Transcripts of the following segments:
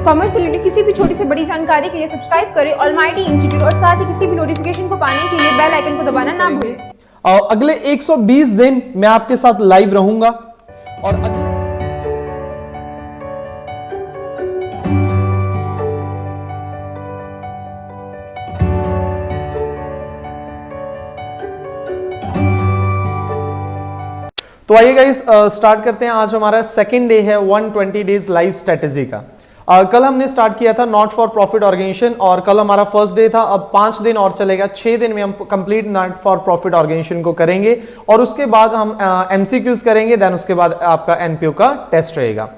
Commerce से related किसी भी छोटी से बड़ी जानकारी के लिए सब्सक्राइब करें ऑलमाइटी इंस्टीट्यूट और साथ ही किसी भी नोटिफिकेशन को पाने के लिए बेल आइकन को दबाना ना भूलें। अगले 120 दिन मैं आपके साथ लाइव रहूंगा और अगले तो आइए गाइस स्टार्ट करते हैं। आज हमारा सेकंड डे है 120 डेज लाइव स्ट्रेटेजी का। कल हमने स्टार्ट किया था नॉट फॉर प्रॉफिट ऑर्गेनाइजेशन और कल हमारा फर्स्ट डे था। अब 5 दिन और चलेगा, 6 दिन में हम complete not for profit organisation को करेंगे और उसके बाद हम एमसीक्यूज करेंगे, देन उसके बाद आपका एनपीओ का टेस्ट रहेगा।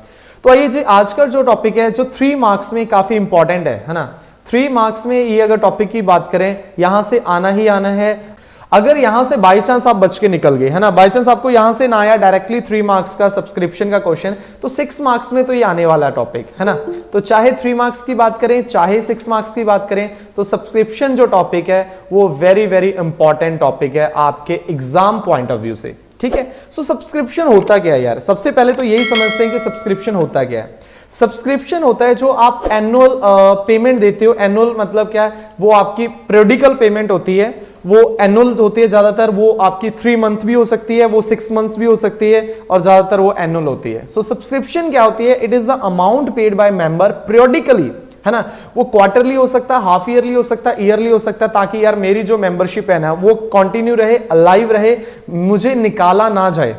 तो आइए जी, आज का जो टॉपिक है जो 3 मार्क्स में काफी इंपॉर्टेंट है ना। 3 मार्क्स में ये अगर टॉपिक की बात करें, यहां से आना ही आना है। अगर यहां से बाई चांस आप बच के निकल गए है ना, बाई चांस आपको यहां से ना आया डायरेक्टली 3 मार्क्स का सब्सक्रिप्शन का क्वेश्चन, तो 6 मार्क्स में तो ये आने वाला टॉपिक है ना। तो चाहे 3 मार्क्स की बात करें चाहे 6 मार्क्स की बात करें, तो सब्सक्रिप्शन जो टॉपिक है वो वेरी वेरी इंपॉर्टेंट टॉपिक है आपके एग्जाम पॉइंट ऑफ व्यू से, ठीक है। सो सब्सक्रिप्शन होता क्या है यार? सबसे पहले तो यही समझते हैं कि सब्सक्रिप्शन होता क्या है। सब्सक्रिप्शन होता है जो आप एनुअल पेमेंट देते हो। एनुअल मतलब क्या है? वो आपकी पीरियडिकल पेमेंट होती है, वो एनुअल होती है ज्यादातर। वो आपकी 3 मंथ भी हो सकती है, वो 6 मंथ्स भी हो सकती है और ज्यादातर वो एनुअल होती है। सो सब्सक्रिप्शन क्या होती है? It is the amount paid by member periodically, है ना। वो क्वार्टरली हो सकता है, हाफ ईयरली हो सकता है, ईयरली हो सकता है, ताकि यार मेरी जो मेंबरशिप है ना वो कंटिन्यू रहे, अलाइव रहे, मुझे निकाला ना जाए।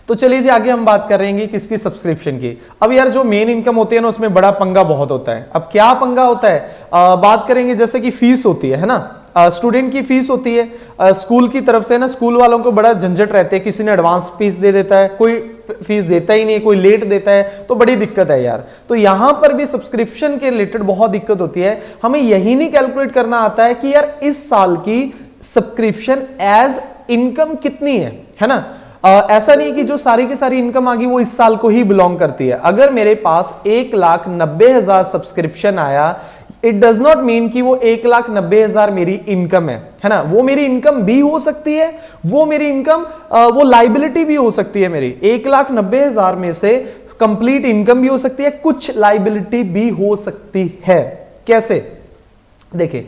तो चलिए जी, आगे हम बात कर रहे हैं किसकी? सब्सक्रिप्शन की। अब यार जो मेन इनकम होती है ना उसमें बड़ा पंगा बहुत होता है। अब क्या पंगा होता है? बात करेंगे जैसे कि फीस होती है ना। स्टूडेंट की फीस होती है स्कूल की तरफ से ना। स्कूल वालों को बड़ा झंझट रहते हैं, किसी ने एडवांस फीस दे देता है, कोई फीस देता ही नहीं, कोई लेट देता है, तो बड़ी दिक्कत है यार। तो यहां पर भी सब्सक्रिप्शन के रिलेटेड बहुत दिक्कत होती है। हमें यही नहीं कैलकुलेट करना आता है कि यार इस साल की सब्सक्रिप्शन एज इनकम कितनी है ना। ऐसा नहीं कि जो सारी की सारी इनकम आ गई वो इस साल को ही बिलोंग करती है। अगर मेरे पास 1,90,000 सब्सक्रिप्शन आया, इट डज नॉट मीन कि वो 1,90,000 मेरी इनकम है ना। वो मेरी इनकम भी हो सकती है, वो मेरी इनकम वो लाइबिलिटी भी हो सकती है मेरी। 1,90,000 में से कंप्लीट इनकम भी हो सकती है, कुछ लाइबिलिटी भी हो सकती है। कैसे? देखिए,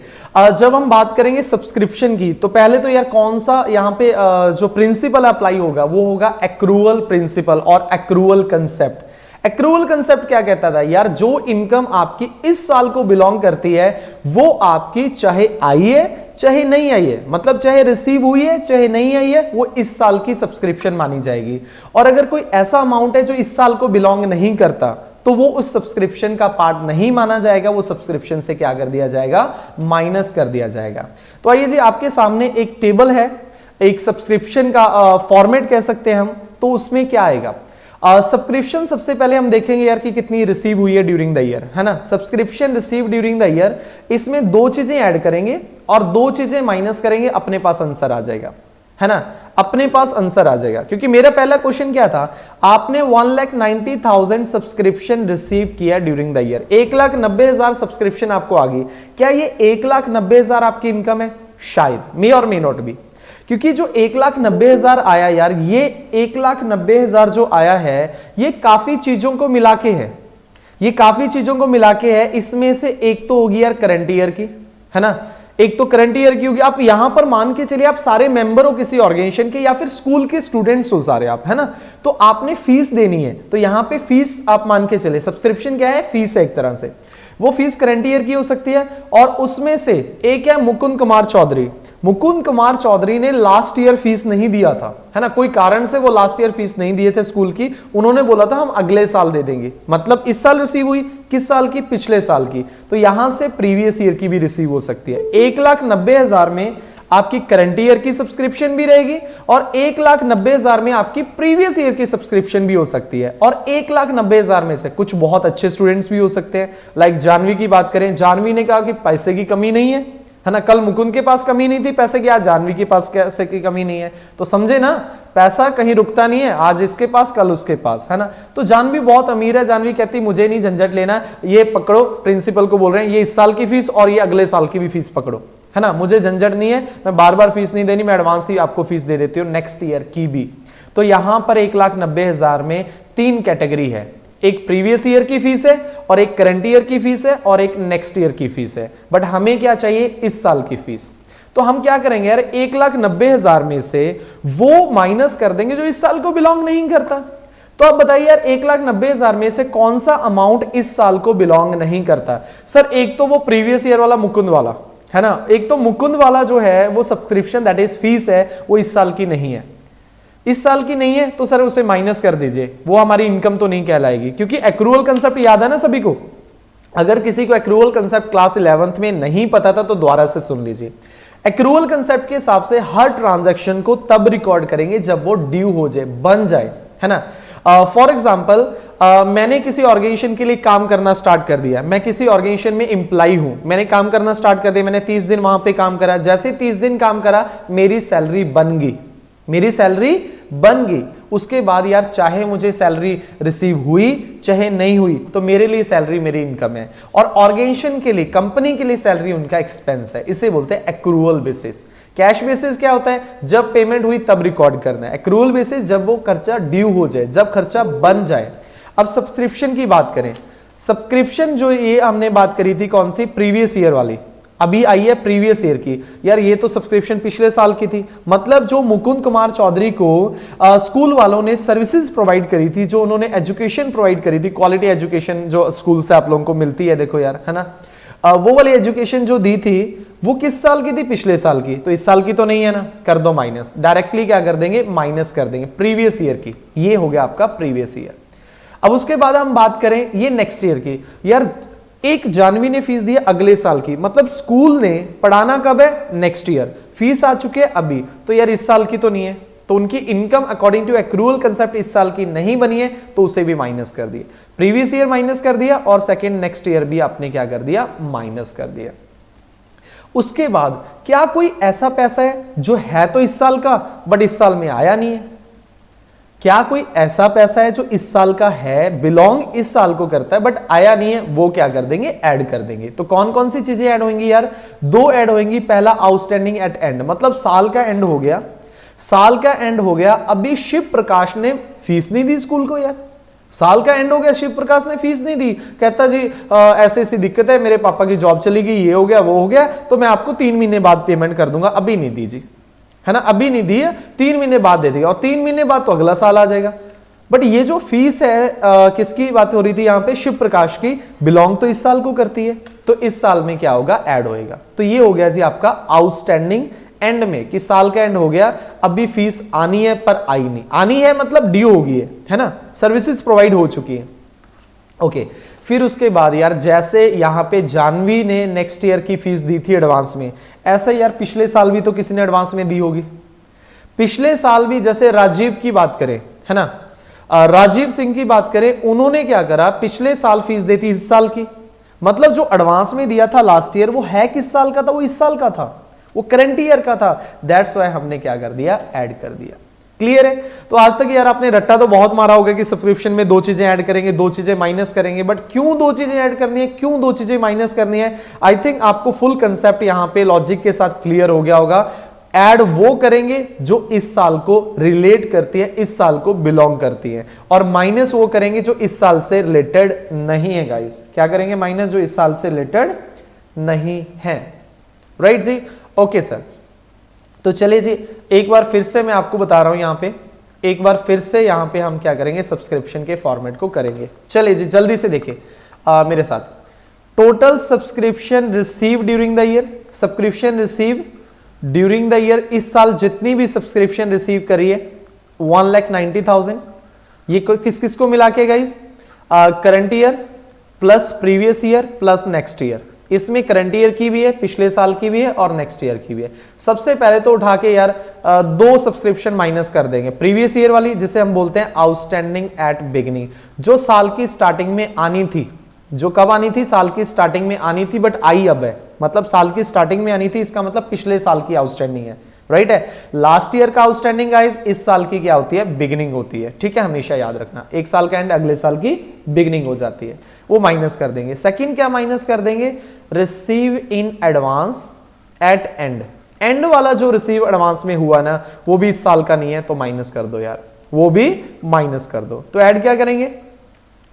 जब हम बात करेंगे सब्सक्रिप्शन की, तो पहले तो यार कौन सा यहां पे जो प्रिंसिपल अप्लाई होगा वो होगा एक्रूअल प्रिंसिपल और एक्रूअल कंसेप्ट। एक्रूअल कंसेप्ट क्या कहता था यार? जो इनकम आपकी इस साल को बिलोंग करती है वो आपकी चाहे आई है चाहे नहीं आई है, मतलब चाहे रिसीव हुई है चाहे नहीं आई है, वो इस साल की सब्सक्रिप्शन मानी जाएगी। और अगर कोई ऐसा अमाउंट है जो इस साल को बिलोंग नहीं करता, तो वो उस सब्सक्रिप्शन का पार्ट नहीं माना जाएगा, वो सब्सक्रिप्शन से क्या कर दिया जाएगा? माइनस कर दिया जाएगा। तो आइए जी, आपके सामने एक टेबल है, एक सब्सक्रिप्शन का फॉर्मेट कह सकते हैं हम। तो उसमें क्या आएगा? सब्सक्रिप्शन सबसे पहले हम देखेंगे यार कि कितनी रिसीव हुई है ड्यूरिंग द ईयर, है ना। Subscription receive during the year, इसमें 2 चीजें ऐड करेंगे और 2 चीजें माइनस करेंगे, अपने पास आंसर आ जाएगा, है ना। अपने पास आंसर आ जाएगा। क्योंकि मेरा पहला क्वेश्चन क्या था? आपने 1,90,000 सब्सक्रिप्शन रिसीव किया ड्यूरिंग द ईयर, 1,90,000 सब्सक्रिप्शन आपको आ गई। क्या ये 1,90,000 आपकी इनकम है? शायद, मे और मे नॉट बी। क्योंकि जो 1,90,000 आया यार, ये 1,90,000 जो आया है ये काफी चीजों को मिला के है, ये काफी चीजों को मिला के है। इसमें से एक तो होगी यार करंट ईयर की, है ना। एक तो करंट ईयर की होगी। आप यहां पर मान के चलिए आप सारे मेंबर हो किसी ऑर्गेनाइजेशन के या फिर स्कूल के स्टूडेंट्स हो सारे आप, है ना। तो आपने फीस देनी है, तो यहां पे फीस आप मान के चले। सब्सक्रिप्शन क्या है? फीस है एक तरह से। वो फीस करंट ईयर की हो सकती है। और उसमें से एक है मुकुंद कुमार चौधरी। मुकुंद कुमार चौधरी ने लास्ट ईयर फीस नहीं दिया था, है ना। कोई कारण से वो लास्ट ईयर फीस नहीं दिए थे स्कूल की। उन्होंने बोला था हम अगले साल दे देंगे, मतलब इस साल रिसीव हुई, किस साल की? पिछले साल की। तो यहां से प्रीवियस ईयर की भी रिसीव हो सकती है। 1,90,000 में आपकी करंट ईयर की सब्सक्रिप्शन भी रहेगी और 1,90,000 में आपकी प्रीवियस ईयर की सब्सक्रिप्शन भी हो सकती है। और 1,90,000 में से कुछ बहुत अच्छे स्टूडेंट्स भी हो सकते हैं। लाइक जानवी की बात करें, जानवी ने कहा कि पैसे की कमी नहीं है ना। कल मुकुंद के पास कमी नहीं थी पैसे की, आज जानवी के पास पैसे की कमी नहीं है। तो समझे ना, पैसा कहीं रुकता नहीं है, आज इसके पास कल उसके पास, है ना। तो जानवी बहुत अमीर है। जानवी कहती मुझे नहीं झंझट लेना, ये पकड़ो, प्रिंसिपल को बोल रहे हैं ये इस साल की फीस और ये अगले साल की भी फीस पकड़ो, है ना। मुझे झंझट नहीं है, मैं बार बार फीस नहीं देनी, मैं एडवांस ही आपको फीस दे देती हूँ नेक्स्ट ईयर की भी। तो यहां पर 1,90,000 में 3 कैटेगरी है। एक प्रीवियस ईयर की फीस है और एक करंट ईयर की फीस है और एक नेक्स्ट ईयर की फीस है, बट हमें क्या चाहिए, इस साल की फीस। तो हम क्या करेंगे यार, 1,90,000 में से वो माइनस कर देंगे जो इस साल को बिलोंग नहीं करता। तो अब बताइए यार, 1,90,000 में से कौन सा अमाउंट इस साल को बिलोंग नहीं करता। सर एक तो वो प्रीवियस ईयर वाला मुकुंद वाला है ना, एक तो मुकुंद वाला जो है वो सब्सक्रिप्शन दैट इज फीस है, वो इस साल की नहीं है। इस साल की नहीं है तो सर उसे माइनस कर दीजिए, वो हमारी इनकम तो नहीं कहलाएगी, क्योंकि एक्रूअल कंसेप्ट याद है ना सभी को। अगर किसी को एक्रूअल कंसेप्ट क्लास 11th में नहीं पता था तो दोबारा से सुन लीजिए। एक्रूअल कंसेप्ट के हिसाब से हर ट्रांजैक्शन को तब रिकॉर्ड करेंगे जब वो ड्यू हो जाए, बन जाए, है ना। फॉर एग्जाम्पल मैंने किसी ऑर्गेनाइजेशन के लिए काम करना स्टार्ट कर दिया, मैं किसी ऑर्गेनाइजेशन में एम्प्लॉय हूं, मैंने काम करना स्टार्ट कर दिया, मैंने 30 दिन वहां पे काम करा, जैसे 30 दिन काम करा मेरी सैलरी बन गई, मेरी सैलरी बन गई। उसके बाद यार चाहे मुझे सैलरी रिसीव हुई चाहे नहीं हुई, तो मेरे लिए सैलरी मेरी इनकम है, और ऑर्गेनाइजेशन के लिए, कंपनी के लिए सैलरी उनका एक्सपेंस है। इसे बोलते हैं एक्रूअल बेसिस। कैश बेसिस क्या होता है, जब पेमेंट हुई तब रिकॉर्ड करना है। एक्रूअल बेसिस जब वो खर्चा ड्यू हो जाए, जब खर्चा बन जाए। अब सब्सक्रिप्शन की बात करें, सब्सक्रिप्शन जो ये हमने बात करी थी कौन सी, प्रीवियस ईयर वाली, अभी आई है प्रीवियस ईयर की। यार ये तो सब्सक्रिप्शन पिछले साल की थी, मतलब जो मुकुंद कुमार चौधरी को स्कूल वालों ने सर्विसेज प्रोवाइड करी थी, जो उन्होंने एजुकेशन प्रोवाइड करी थी, क्वालिटी एजुकेशन जो स्कूल से आप लोगों को मिलती है, देखो यार, है ना, वो वाली एजुकेशन जो दी थी वो किस साल की थी, पिछले साल की। तो इस साल की तो नहीं है ना, कर दो माइनस, डायरेक्टली क्या कर देंगे, माइनस कर देंगे प्रीवियस ईयर की। ये हो गया आपका प्रीवियस ईयर। अब उसके बाद हम बात करें ये नेक्स्ट ईयर की। यार 1 जानवी ने फीस दी है अगले साल की, मतलब स्कूल ने पढ़ाना कब है, नेक्स्ट ईयर, फीस आ चुकी है अभी, तो यार इस साल की तो नहीं है, तो उनकी income according to accrual concept इस साल की नहीं बनी है, तो उसे भी माइनस कर दिया, प्रीवियस ईयर माइनस कर दिया, और सेकेंड नेक्स्ट ईयर भी आपने क्या कर दिया, माइनस कर दिया। उसके बाद क्या कोई ऐसा पैसा है जो है तो इस साल का बट इस साल में आया नहीं है? क्या कोई ऐसा पैसा है जो इस साल का है, बिलोंग इस साल को करता है बट आया नहीं है? वो क्या कर देंगे, ऐड कर देंगे। तो कौन कौन सी चीजें ऐड होंगी यार, 2 ऐड होंगी। पहला आउटस्टैंडिंग एट एंड, मतलब साल का एंड हो गया, साल का एंड हो गया, अभी शिव प्रकाश ने फीस नहीं दी स्कूल को, यार साल का एंड हो गया, शिव प्रकाश ने फीस नहीं दी, कहता जी ऐसी ऐसी दिक्कत है, मेरे पापा की जॉब चली गई, ये हो गया वो हो गया, तो मैं आपको 3 महीने बाद पेमेंट कर दूंगा, अभी नहीं दीजिए, है ना, अभी नहीं दी है, 3 महीने बाद दे देगा, और 3 महीने बाद तो अगला साल आ जाएगा। बट ये जो फीस है किसकी बात हो रही थी यहाँ पे, शिव प्रकाश की, बिलोंग तो इस साल को करती है, तो इस साल में क्या होगा, ऐड होएगा। तो ये हो गया जी आपका आउटस्टैंडिंग एंड में, कि साल का एंड हो गया, अभी फीस आनी है पर आई नहीं, आनी है मतलब ड्यू हो गई है ना, सर्विसेज प्रोवाइड हो चुकी है। ओके, फिर उसके बाद यार जैसे यहां पे जानवी ने नेक्स्ट ईयर की फीस दी थी एडवांस में, ऐसा यार पिछले साल भी तो किसी ने एडवांस में दी होगी, पिछले साल भी। जैसे राजीव की बात करें, है ना, राजीव सिंह की बात करें, उन्होंने क्या करा, पिछले साल फीस दी थी इस साल की, मतलब जो एडवांस में दिया था लास्ट ईयर वो है किस साल का था, वो इस साल का था, वो करंट ईयर का था, दैट्स व्हाई हमने क्या कर दिया, ऐड कर दिया। क्लियर है? तो आज तक यार आपने रट्टा तो बहुत मारा होगा कि सब्सक्रिप्शन में 2 चीजें ऐड करेंगे, 2 चीजें माइनस करेंगे, बट क्यों 2 चीजें ऐड करनी है, क्यों 2 चीजें माइनस करनी है? आई थिंक आपको फुल कंसेप्ट यहां पे लॉजिक के साथ क्लियर हो गया होगा। ऐड वो करेंगे जो इस साल को रिलेट करती है, इस साल को बिलोंग करती है, और माइनस वो करेंगे जो इस साल से रिलेटेड नहीं है। गाइस क्या करेंगे, माइनस जो इस साल से रिलेटेड नहीं है। राइट जी, ओके सर। तो चलिए जी, एक बार फिर से मैं आपको बता रहा हूं यहां पे, एक बार फिर से यहां पे हम क्या करेंगे, सब्सक्रिप्शन के फॉर्मेट को करेंगे। चलिए जी जल्दी से देखिए मेरे साथ, total subscription receive during the year, subscription receive during the year, इस साल जितनी भी सब्सक्रिप्शन रिसीव करी है 1,90,000, ये किस किस को मिला के guys, current year plus previous year plus next year, इसमें करंट ईयर की भी है, पिछले साल की भी है और नेक्स्ट ईयर की भी है। सबसे पहले तो उठा के यार 2 सब्सक्रिप्शन माइनस कर देंगे, प्रीवियस ईयर वाली जिसे हम बोलते हैं आउटस्टैंडिंग एट बिगिनिंग, जो साल की स्टार्टिंग में आनी थी, जो कब आनी थी, साल की स्टार्टिंग में आनी थी बट आई अब है, मतलब साल की स्टार्टिंग में आनी थी, इसका मतलब पिछले साल की आउटस्टैंडिंग है। राइट है, लास्ट ईयर का आउटस्टैंडिंग गाइस इस साल की क्या होती है, बिगिनिंग होती है। ठीक है, हमेशा याद रखना, एक साल का एंड अगले साल की बिगिनिंग हो जाती है, वो माइनस कर देंगे। सेकंड क्या माइनस कर देंगे, receive in advance at and, and वाला जो रिसीव एडवांस में हुआ ना वो भी इस साल का नहीं है, तो माइनस कर दो यार, वो भी माइनस कर दो। तो ऐड क्या करेंगे,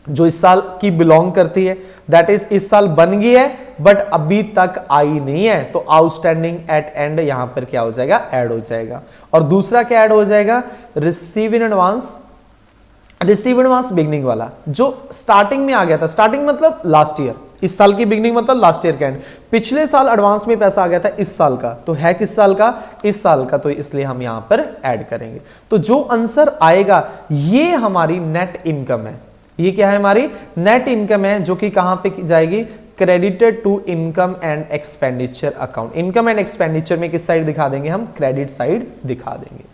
जो इस साल की बिलोंग करती है, दैट इज इस साल बन गई है बट अभी तक आई नहीं है, तो आउटस्टैंडिंग एट एंड यहां पर क्या हो जाएगा, ऐड हो जाएगा। और दूसरा क्या ऐड हो जाएगा, receive in advance, receive advance beginning वाला जो स्टार्टिंग में आ गया था, स्टार्टिंग मतलब लास्ट ईयर, इस साल की बिगनिंग मतलब लास्ट ईयर का एंड, पिछले साल एडवांस में पैसा आ गया था इस साल का, तो है किस साल का, इस साल का, तो इसलिए हम यहां पर ऐड करेंगे। तो जो आंसर आएगा ये हमारी नेट इनकम है, ये क्या है, हमारी नेट इनकम है, जो कि कहां पे जाएगी, credited to income and expenditure account. Income and expenditure में किस साइड दिखा देंगे हम, क्रेडिट साइड दिखा देंगे।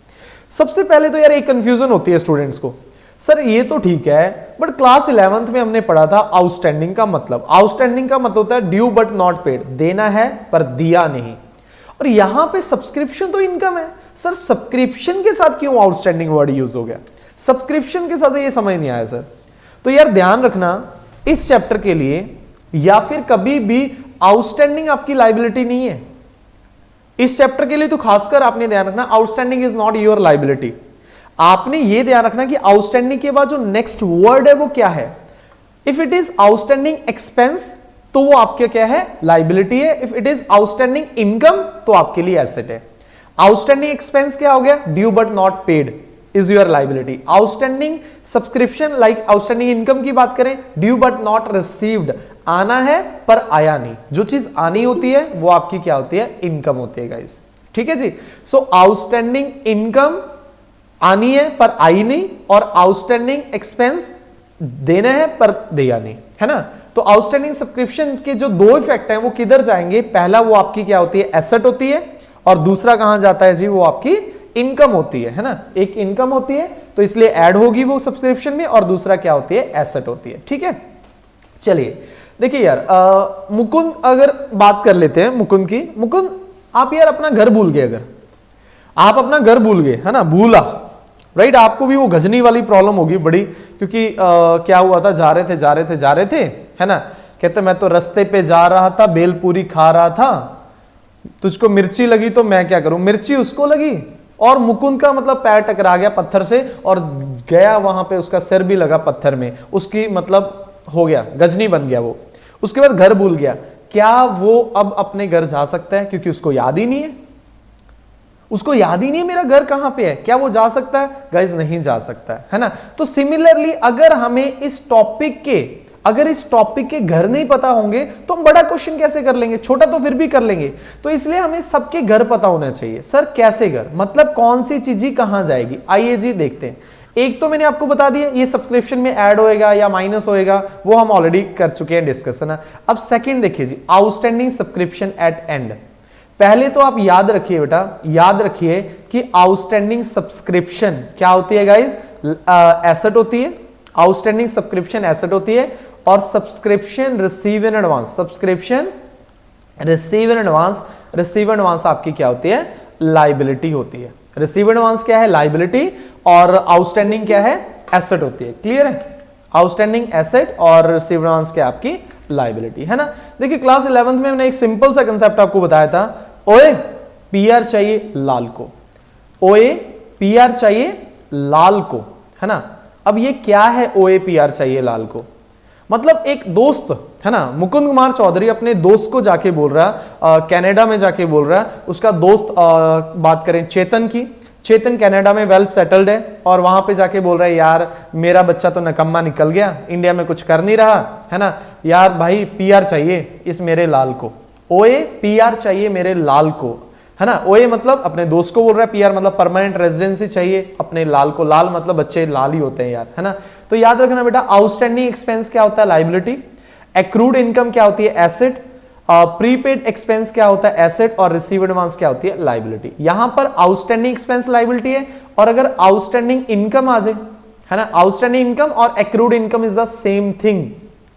सबसे पहले तो यार एक कंफ्यूजन होती है स्टूडेंट्स को, सर ये तो ठीक है बट क्लास 11th में हमने पढ़ा था आउटस्टैंडिंग का मतलब, आउटस्टैंडिंग का मतलब होता है ड्यू बट नॉट पेड, देना है पर दिया नहीं, और यहां पे सब्सक्रिप्शन तो इनकम है, सर सब्सक्रिप्शन के साथ क्यों आउटस्टैंडिंग वर्ड यूज हो गया, सब्सक्रिप्शन के साथ ये समझ नहीं आया सर। तो यार ध्यान रखना इस चैप्टर के लिए, या फिर कभी भी आउटस्टैंडिंग आपकी लाइबिलिटी नहीं है, इस चैप्टर के लिए तो खासकर आपने ध्यान रखना outstanding is not your liability. आपने ये ध्यान रखना कि आउटस्टैंडिंग के बाद जो नेक्स्ट वर्ड है वो क्या है, if it is outstanding expense तो वो आपके क्या है, लाइबिलिटी है, if it is outstanding income तो आपके लिए एसेट है। आउटस्टैंडिंग एक्सपेंस क्या हो गया, due but not paid is your liability. Outstanding subscription like outstanding income की बात करें, ड्यू बट नॉट रिसीव्ड, आना है पर आया नहीं, जो चीज आनी होती है वो आपकी क्या होती है, इनकम होती है गाइस, ठीक है जी। सो आउटस्टैंडिंग इनकम आनी है पर आई नहीं, और आउटस्टैंडिंग एक्सपेंस देना है पर दिया नहीं, है ना। तो आउटस्टैंडिंग सब्सक्रिप्शन के जो दो इफेक्ट हैं वो किधर जाएंगे, पहला वो आपकी क्या होती है, एसेट होती है, और दूसरा कहां जाता है जी, वो आपकी इनकम होती है ना। एक इनकम होती है तो इसलिए ऐड होगी वो सब्सक्रिप्शन में, और दूसरा क्या होती है, एसेट होती है, ठीक है। चलिए देखिए यार मुकुंद अगर बात कर लेते हैं मुकुंद की, मुकुंद आप यार अपना घर भूल गए, अगर आप अपना घर भूल गए, है ना, भूला, राइट, आपको भी वो गजनी वाली प्रॉब्लम होगी बड़ी, क्योंकि क्या हुआ था, जा रहे थे, है ना, कहते मैं तो रास्ते पे जा रहा था, बेलपूरी खा रहा था, तुझको मिर्ची लगी तो मैं क्या करूं, मिर्ची उसको लगी, और मुकुंद का मतलब पैर टकरा गया पत्थर से और गया वहां पे, उसका सिर भी लगा पत्थर में, उसकी मतलब हो गया, गजनी बन गया वो, उसके बाद घर भूल गया। क्या वो अब अपने घर जा सकता है, क्योंकि उसको याद ही नहीं है, उसको याद ही नहीं है मेरा घर कहां पे है, क्या वो जा सकता है, गाइस नहीं जा सकता है ना। तो सिमिलरली अगर हमें इस टॉपिक के घर नहीं पता होंगे तो हम बड़ा क्वेश्चन कैसे कर लेंगे, छोटा तो फिर भी कर लेंगे। तो इसलिए हमें सबके घर पता होना चाहिए। सर कैसे घर, मतलब कौन सी चीज कहां जाएगी, आइए जी देखते हैं। एक तो मैंने आपको बता दिया ये सब्सक्रिप्शन में ऐड होएगा या माइनस होएगा, वो हम ऑलरेडी कर चुके हैं डिस्कशन। अब सेकंड देखिए जी, आउटस्टैंडिंग सब्सक्रिप्शन एट एंड। पहले तो आप याद रखिए बेटा, याद रखिए कि आउटस्टैंडिंग सब्सक्रिप्शन क्या होती है गाइस, एसेट होती है। आउटस्टैंडिंग सब्सक्रिप्शन एसेट होती है, और subscription receive in advance, subscription receive in advance, receive advance आपकी क्या होती है, लाइबिलिटी होती है। रिसीव एडवांस क्या है, लाइबिलिटी, और आउटस्टैंडिंग क्या है, एसेट होती है। क्लियर है, आउटस्टैंडिंग एसेट और रिसीव एडवांस क्या आपकी लाइबिलिटी, है ना। देखिए क्लास 11th में हमने एक सिंपल सा कंसेप्ट आपको बताया था, ओए पीआर चाहिए लाल को, ओए पीआर चाहिए लाल को, है ना। अब ये क्या है ओए पीआर चाहिए लाल को, मतलब एक दोस्त है ना, मुकुंद कुमार चौधरी अपने दोस्त को जाके बोल रहा, कनाडा में जाके बोल रहा, उसका दोस्त बात करें चेतन की, चेतन कनाडा में वेल सेटल्ड है, और वहां पे जाके बोल रहा है यार मेरा बच्चा तो नकम्मा निकल गया, इंडिया में कुछ कर नहीं रहा, है ना, यार भाई पीआर चाहिए इस मेरे लाल को, ओए पीआर चाहिए मेरे लाल को, है ना। ओए मतलब अपने दोस्त को बोल रहा है, पीआर मतलब परमानेंट रेजिडेंसी चाहिए अपने लाल को, लाल मतलब बच्चे लाल ही होते हैं यार, है ना। तो याद रखना बेटा, आउटस्टैंडिंग एक्सपेंस क्या होता है, लाइबिलिटी, एक्रूड इनकम क्या होती है, एसेट, प्रीपेड एक्सपेंस क्या होता है, एसेट, और रिसीव एडवांस क्या होती है, लाइबिलिटी। यहां पर आउटस्टैंडिंग एक्सपेंस लाइबिलिटी है, और अगर आउटस्टैंडिंग इनकम आ जाए, है ना, आउटस्टैंडिंग इनकम और accrued income is the same thing,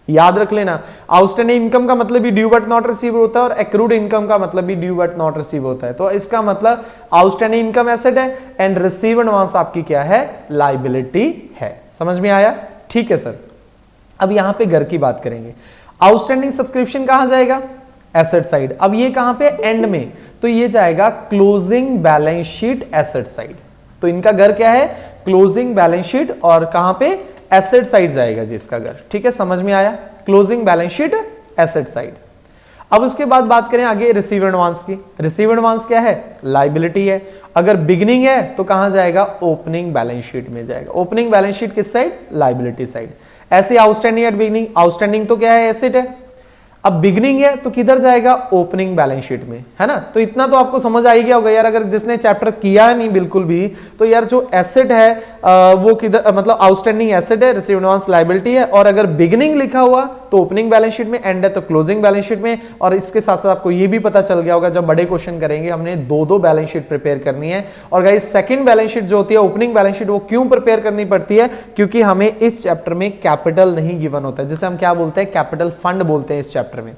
याद रख लेना। आउटस्टैंडिंग इनकम का मतलब भी ड्यू बट नॉट रिसीव होता है, और एक्रूड इनकम का मतलब भी ड्यू बट नॉट रिसीव होता है। तो इसका मतलब आउटस्टैंडिंग इनकम एसेट है, एंड रिसीव एडवांस आपकी क्या है, लाइबिलिटी है। समझ में आया, ठीक है सर। अब यहां पे घर की बात करेंगे, आउटस्टैंडिंग सब्सक्रिप्शन कहां जाएगा, एसेट साइड। अब ये कहां पे, एंड में, तो ये जाएगा closing balance sheet asset side. तो इनका घर क्या है, क्लोजिंग बैलेंस शीट, और कहां पे, एसेट साइड जाएगा जी इसका घर, ठीक है, समझ में आया, closing balance sheet asset side. अब उसके बाद बात करें आगे रिसीव एडवांस की। रिसीव एडवांस क्या है, लायबिलिटी है, अगर बिगनिंग है तो कहां जाएगा, ओपनिंग बैलेंस शीट में जाएगा। ओपनिंग बैलेंस शीट किस साइड, लायबिलिटी साइड। ऐसे आउटस्टैंडिंग एट बिगनिंग, आउटस्टैंडिंग तो क्या है, एसेट है, अब बिगनिंग है तो किधर जाएगा, ओपनिंग बैलेंस शीट में, है ना। तो इतना तो आपको समझ आ ही गया होगा यार, अगर जिसने चैप्टर किया नहीं बिल्कुल भी, तो यार जो एसेट है वो किधर, मतलब आउटस्टैंडिंग एसेट है, रिसीव एडवांस लायबिलिटी है, और अगर बिगनिंग लिखा हुआ तो ओपनिंग बैलेंस शीट में, एंड है तो क्लोजिंग बैलेंस शीट में। और इसके साथ साथ आपको ये भी पता चल गया होगा, जब बड़े क्वेश्चन करेंगे हमने दो बैलेंस शीट प्रिपेयर करनी है। और गाइस सेकंड बैलेंस शीट जो होती है, ओपनिंग बैलेंस शीट, वो क्यों प्रिपेयर करनी पड़ती है, क्योंकि हमें इस चैप्टर में कैपिटल नहीं गिवन होता है, जिसे हम क्या बोलते हैं, कैपिटल फंड बोलते हैं इस चैप्टर में।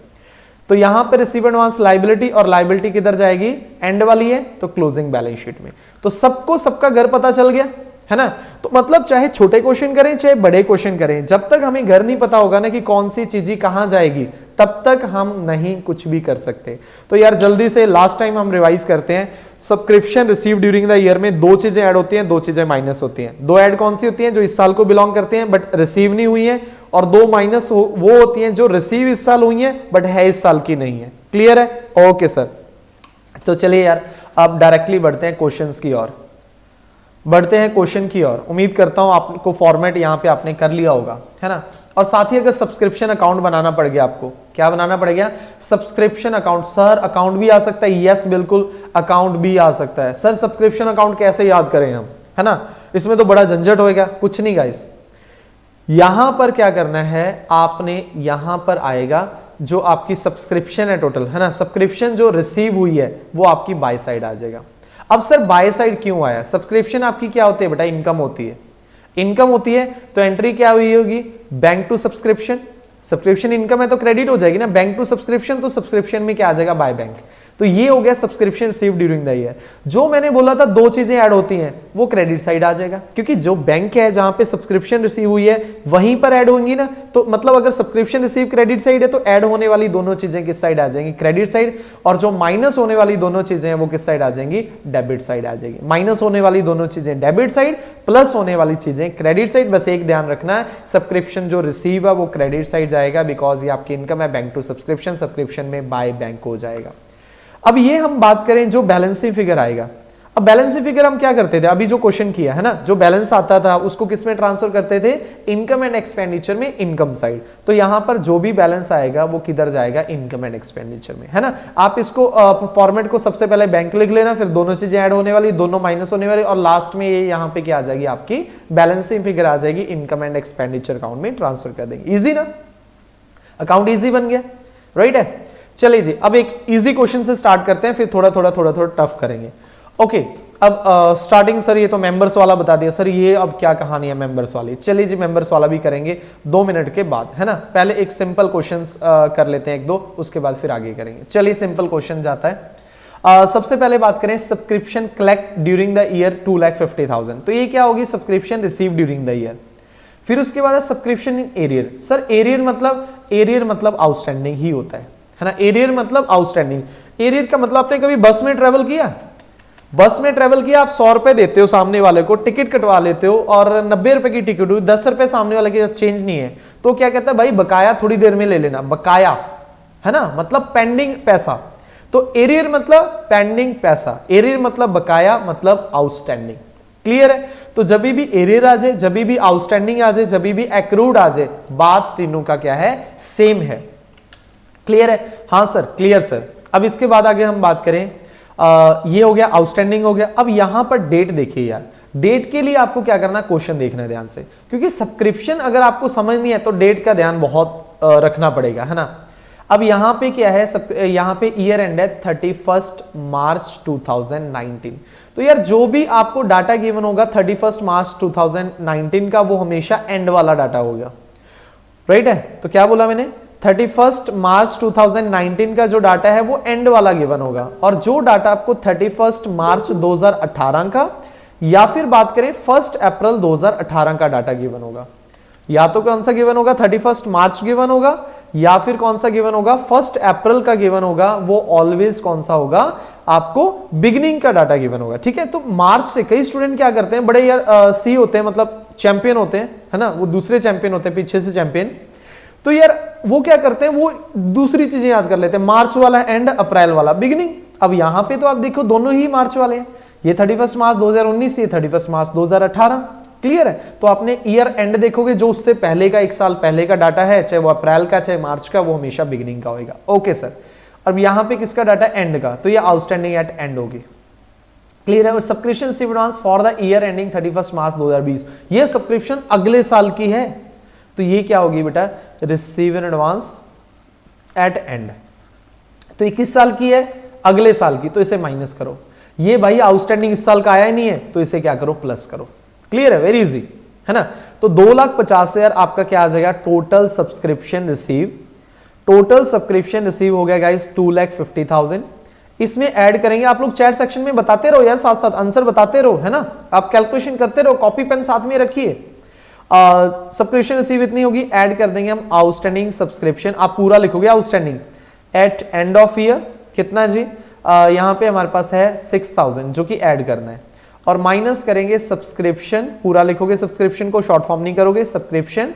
तो यहां पर रिसीव एडवांस लायबिलिटी, और लायबिलिटी किधर जाएगी, एंड वाली है तो क्लोजिंग बैलेंस शीट में। तो सबको सबका घर पता चल गया, है ना। तो मतलब चाहे छोटे क्वेश्चन करें चाहे बड़े क्वेश्चन करें, जब तक हमें घर नहीं पता होगा ना कि कौन सी चीज कहां जाएगी, तब तक हम नहीं कुछ भी कर सकते। तो यार जल्दी से लास्ट टाइम हम रिवाइज करते हैं। Subscription receive during the year में दो चीजें ऐड होती हैं, दो चीजें माइनस होती हैं। दो ऐड कौन सी होती हैं, जो इस साल को बिलोंग करते हैं बट रिसीव नहीं हुई है, और दो माइनस वो होती हैं जो रिसीव इस साल हुई हैं बट है इस साल की नहीं है। क्लियर है, ओके सर। तो चलिए यार अब डायरेक्टली बढ़ते हैं क्वेश्चंस की ओर, बढ़ते हैं क्वेश्चन की ओर। उम्मीद करता हूं आपको फॉर्मेट यहां पे आपने कर लिया होगा, है ना। और साथ ही अगर सब्सक्रिप्शन अकाउंट बनाना पड़ गया, आपको क्या बनाना पड़ेगा, सब्सक्रिप्शन अकाउंट। सर अकाउंट भी आ सकता है, यस बिल्कुल अकाउंट भी आ सकता है। सर सब्सक्रिप्शन अकाउंट कैसे याद करें हम, है ना, इसमें तो बड़ा झंझट होएगा। कुछ नहीं गाइस, यहां पर क्या करना है, आपने यहां पर आएगा जो आपकी सब्सक्रिप्शन है टोटल, है ना, सब्सक्रिप्शन जो रिसीव हुई है वो आपकी बाय साइड आ जाएगा। अब सर बाय साइड क्यों आया, सब्सक्रिप्शन आपकी क्या होती है बेटा, इनकम होती है। इनकम होती है तो एंट्री क्या हुई होगी, bank to subscription. Subscription income है तो क्रेडिट हो जाएगी ना, बैंक टू सब्सक्रिप्शन, तो सब्सक्रिप्शन में क्या आ जाएगा, बाय बैंक। तो ये हो गया subscription receive during the year. जो मैंने बोला था दो चीजें ऐड होती हैं, वो क्रेडिट साइड आ जाएगा, क्योंकि जो बैंक है जहां पे सब्सक्रिप्शन रिसीव हुई है वहीं पर ऐड होंगी ना। तो मतलब अगर सब्सक्रिप्शन रिसीव क्रेडिट साइड है तो ऐड होने वाली दोनों चीजें किस साइड आ जाएंगी, क्रेडिट साइड। और जो माइनस होने वाली दोनों चीजें हैं वो किस साइड आ जाएंगी, डेबिट साइड आ जाएगी। माइनस होने वाली दोनों चीजें डेबिट साइड, प्लस होने वाली चीजें क्रेडिट साइड। बस एक ध्यान रखना है, सब्सक्रिप्शन जो रिसीव है वो क्रेडिट साइड जाएगा, बिकॉज ये आपकी इनकम है, बैंक टू सब्सक्रिप्शन, सब्सक्रिप्शन में बाय बैंक हो जाएगा। अब ये हम बात करें जो बैलेंसिंग फिगर आएगा। अब बैलेंसिंग फिगर हम क्या करते थे, अभी जो क्वेश्चन किया है ना, जो बैलेंस आता था उसको किस में ट्रांसफर करते थे, इनकम एंड एक्सपेंडिचर में, इनकम साइड। तो यहां पर जो भी बैलेंस आएगा वो किधर जाएगा, इनकम एंड एक्सपेंडिचर में, है ना। आप इसको फॉर्मेट को सबसे पहले बैंक लिख लेना, फिर दोनों चीजें ऐड होने वाली, दोनों माइनस होने वाली, और लास्ट में ये यहां पे क्या आ जाएगी, आपकी बैलेंसिंग फिगर आ जाएगी, इनकम एंड एक्सपेंडिचर अकाउंट में ट्रांसफर कर देंगे। इजी ना, अकाउंट इजी बन गया, राइट है। चलिए जी अब एक इजी क्वेश्चन से स्टार्ट करते हैं, फिर थोड़ा थोड़ा टफ करेंगे। ओके, अब स्टार्टिंग सर ये तो मेंबर्स वाला बता दिया सर, ये अब क्या कहानी है मेंबर्स वाली। चलिए जी मेंबर्स वाला भी करेंगे 2 मिनट के बाद, है ना। पहले एक सिंपल क्वेश्चन कर लेते हैं, एक दो, उसके बाद फिर आगे करेंगे। चलिए सिंपल क्वेश्चन जाता है। सबसे पहले बात करें subscription collect during the year 2,50,000। तो ये क्या होगी, subscription receive during the year. फिर उसके बाद subscription in arrear. Sir arrear मतलब आउटस्टैंडिंग ही होता है ना। एरियर मतलब आउटस्टैंडिंग। एरियर का मतलब आपने कभी बस में ट्रेवल किया, बस में ट्रेवल किया, आप 100 रुपए देते हो सामने वाले को, टिकट कटवा लेते हो, और 90 रुपए की टिकट हुई, 10 रुपए सामने वाले के चेंज नहीं है, तो क्या कहता है, भाई बकाया थोड़ी देर में ले लेना, बकाया, है ना, मतलब पेंडिंग पैसा। तो एरियर मतलब पेंडिंग पैसा, एरियर मतलब बकाया, मतलब आउटस्टैंडिंग। क्लियर है। तो जब भी एरियर आ जाए, जब भी आउटस्टैंडिंग आ जाए, जब भी एक्रूड आ जाए, बात तीनों का क्या है, सेम है। क्लियर है, हाँ सर, क्लियर सर। अब इसके बाद आगे हम बात करें, ये हो गया, आउटस्टैंडिंग हो गया। अब यहां पर डेट देखिए यार, डेट के लिए आपको क्या करना है, क्वेश्चन देखना है ध्यान से, क्योंकि सब्सक्रिप्शन अगर आपको समझ नहीं है तो डेट का ध्यान बहुत रखना पड़ेगा, है ना। अब यहां पे क्या है, यहां पे ईयर एंड है 31 मार्च 2019। तो यार जो भी आपको डाटा गिवन होगा 31 मार्च 2019 का, वो हमेशा एंड वाला डाटा होगा, राइट है। तो क्या बोला मैंने, 31 मार्च 2019 का जो डाटा है वो एंड वाला गिवन होगा, और जो डाटा आपको 31 मार्च 2018 का, या फिर बात करें 1 अप्रैल 2018 का डाटा गिवन होगा, या तो कौन सा गिवन होगा, 31 मार्च गिवन होगा, या फिर कौन सा गिवन होगा, 1 अप्रैल का गिवन होगा। वो ऑलवेज कौन सा होगा, आपको बिगिनिंग का डाटा गिवन होगा, ठीक है। तो मार्च से कई स्टूडेंट क्या करते हैं, बड़े यार सी होते हैं, मतलब चैंपियन होते हैं, है ना, वो दूसरे चैंपियन होते हैं, पीछे से चैंपियन, तो यार वो क्या करते हैं, वो दूसरी चीजें याद कर लेते हैं, मार्च वाला एंड, अप्रैल वाला बिगिनिंग। अब यहां पे तो आप देखो दोनों ही मार्च वाले हैं, ये 31 मार्च 2019, ये 31 मार्च 2018, क्लियर है। तो आपने ईयर एंड देखोगे, जो उससे पहले का, एक साल पहले का डाटा है, चाहे वो अप्रैल का चाहे मार्च का, वो हमेशा बिगिनिंग का होगा। ओके सर, अब यहां पे किसका डाटा, एंड का, तो ये आउटस्टैंडिंग एट एंड होगी, क्लियर है। और subscription received advance for the year ending 31 मार्च 2020, ये सब्सक्रिप्शन अगले साल की है, तो ये क्या होगी बेटा, receive in advance at and. तो ये किस साल की है, अगले साल की, तो इसे माइनस करो। ये भाई आउटस्टैंडिंग इस साल का आया नहीं है, तो इसे क्या करो, प्लस करो, क्लियर है, वेरी इजी, है ना। तो 2,50,000 आपका क्या आ जाएगा, total subscription receive, total subscription receive हो गया गाइस 2,50,000। इसमें ऐड करेंगे, आप लोग चैट सेक्शन में बताते रहो यार, साथ साथ आंसर बताते रहो, है ना, आप कैलकुलेशन करते रहो, कॉपी पेन साथ में रखिए। सब्सक्रिप्शन रिसीव इतनी होगी, ऐड कर देंगे हम आउटस्टैंडिंग सब्सक्रिप्शन, आप पूरा लिखोगे outstanding at end of year, कितना जी, यहां पे हमारे पास है 6,000 जो कि ऐड करना है, और माइनस करेंगे सब्सक्रिप्शन, पूरा लिखोगे, सब्सक्रिप्शन को शॉर्ट फॉर्म नहीं करोगे, सब्सक्रिप्शन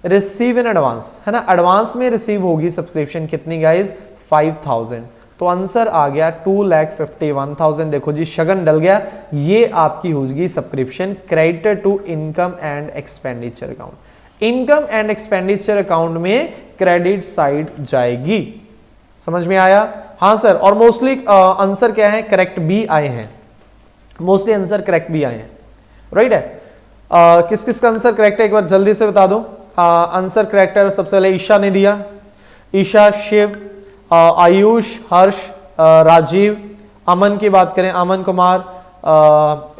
रिसीव इन एडवांस, है ना, एडवांस में रिसीव होगी सब्सक्रिप्शन कितनी गाइज, 5,000। तो आंसर आ गया 2,51,000। देखो जी शगन डल गया, ये आपकी होगी subscription credited to income and expenditure account, income and expenditure account में क्रेडिट साइड जाएगी, समझ में आया। हाँ सर, और मोस्टली आंसर क्या है, करेक्ट बी आए हैं, मोस्टली आंसर करेक्ट भी आए हैं, राइट है। किस किस का आंसर करेक्ट है एक बार जल्दी से बता दो। आंसर करेक्ट है, सबसे पहले ईशा ने दिया, ईशा, शिव, आयुष, हर्ष, राजीव, अमन की बात करें, अमन कुमार,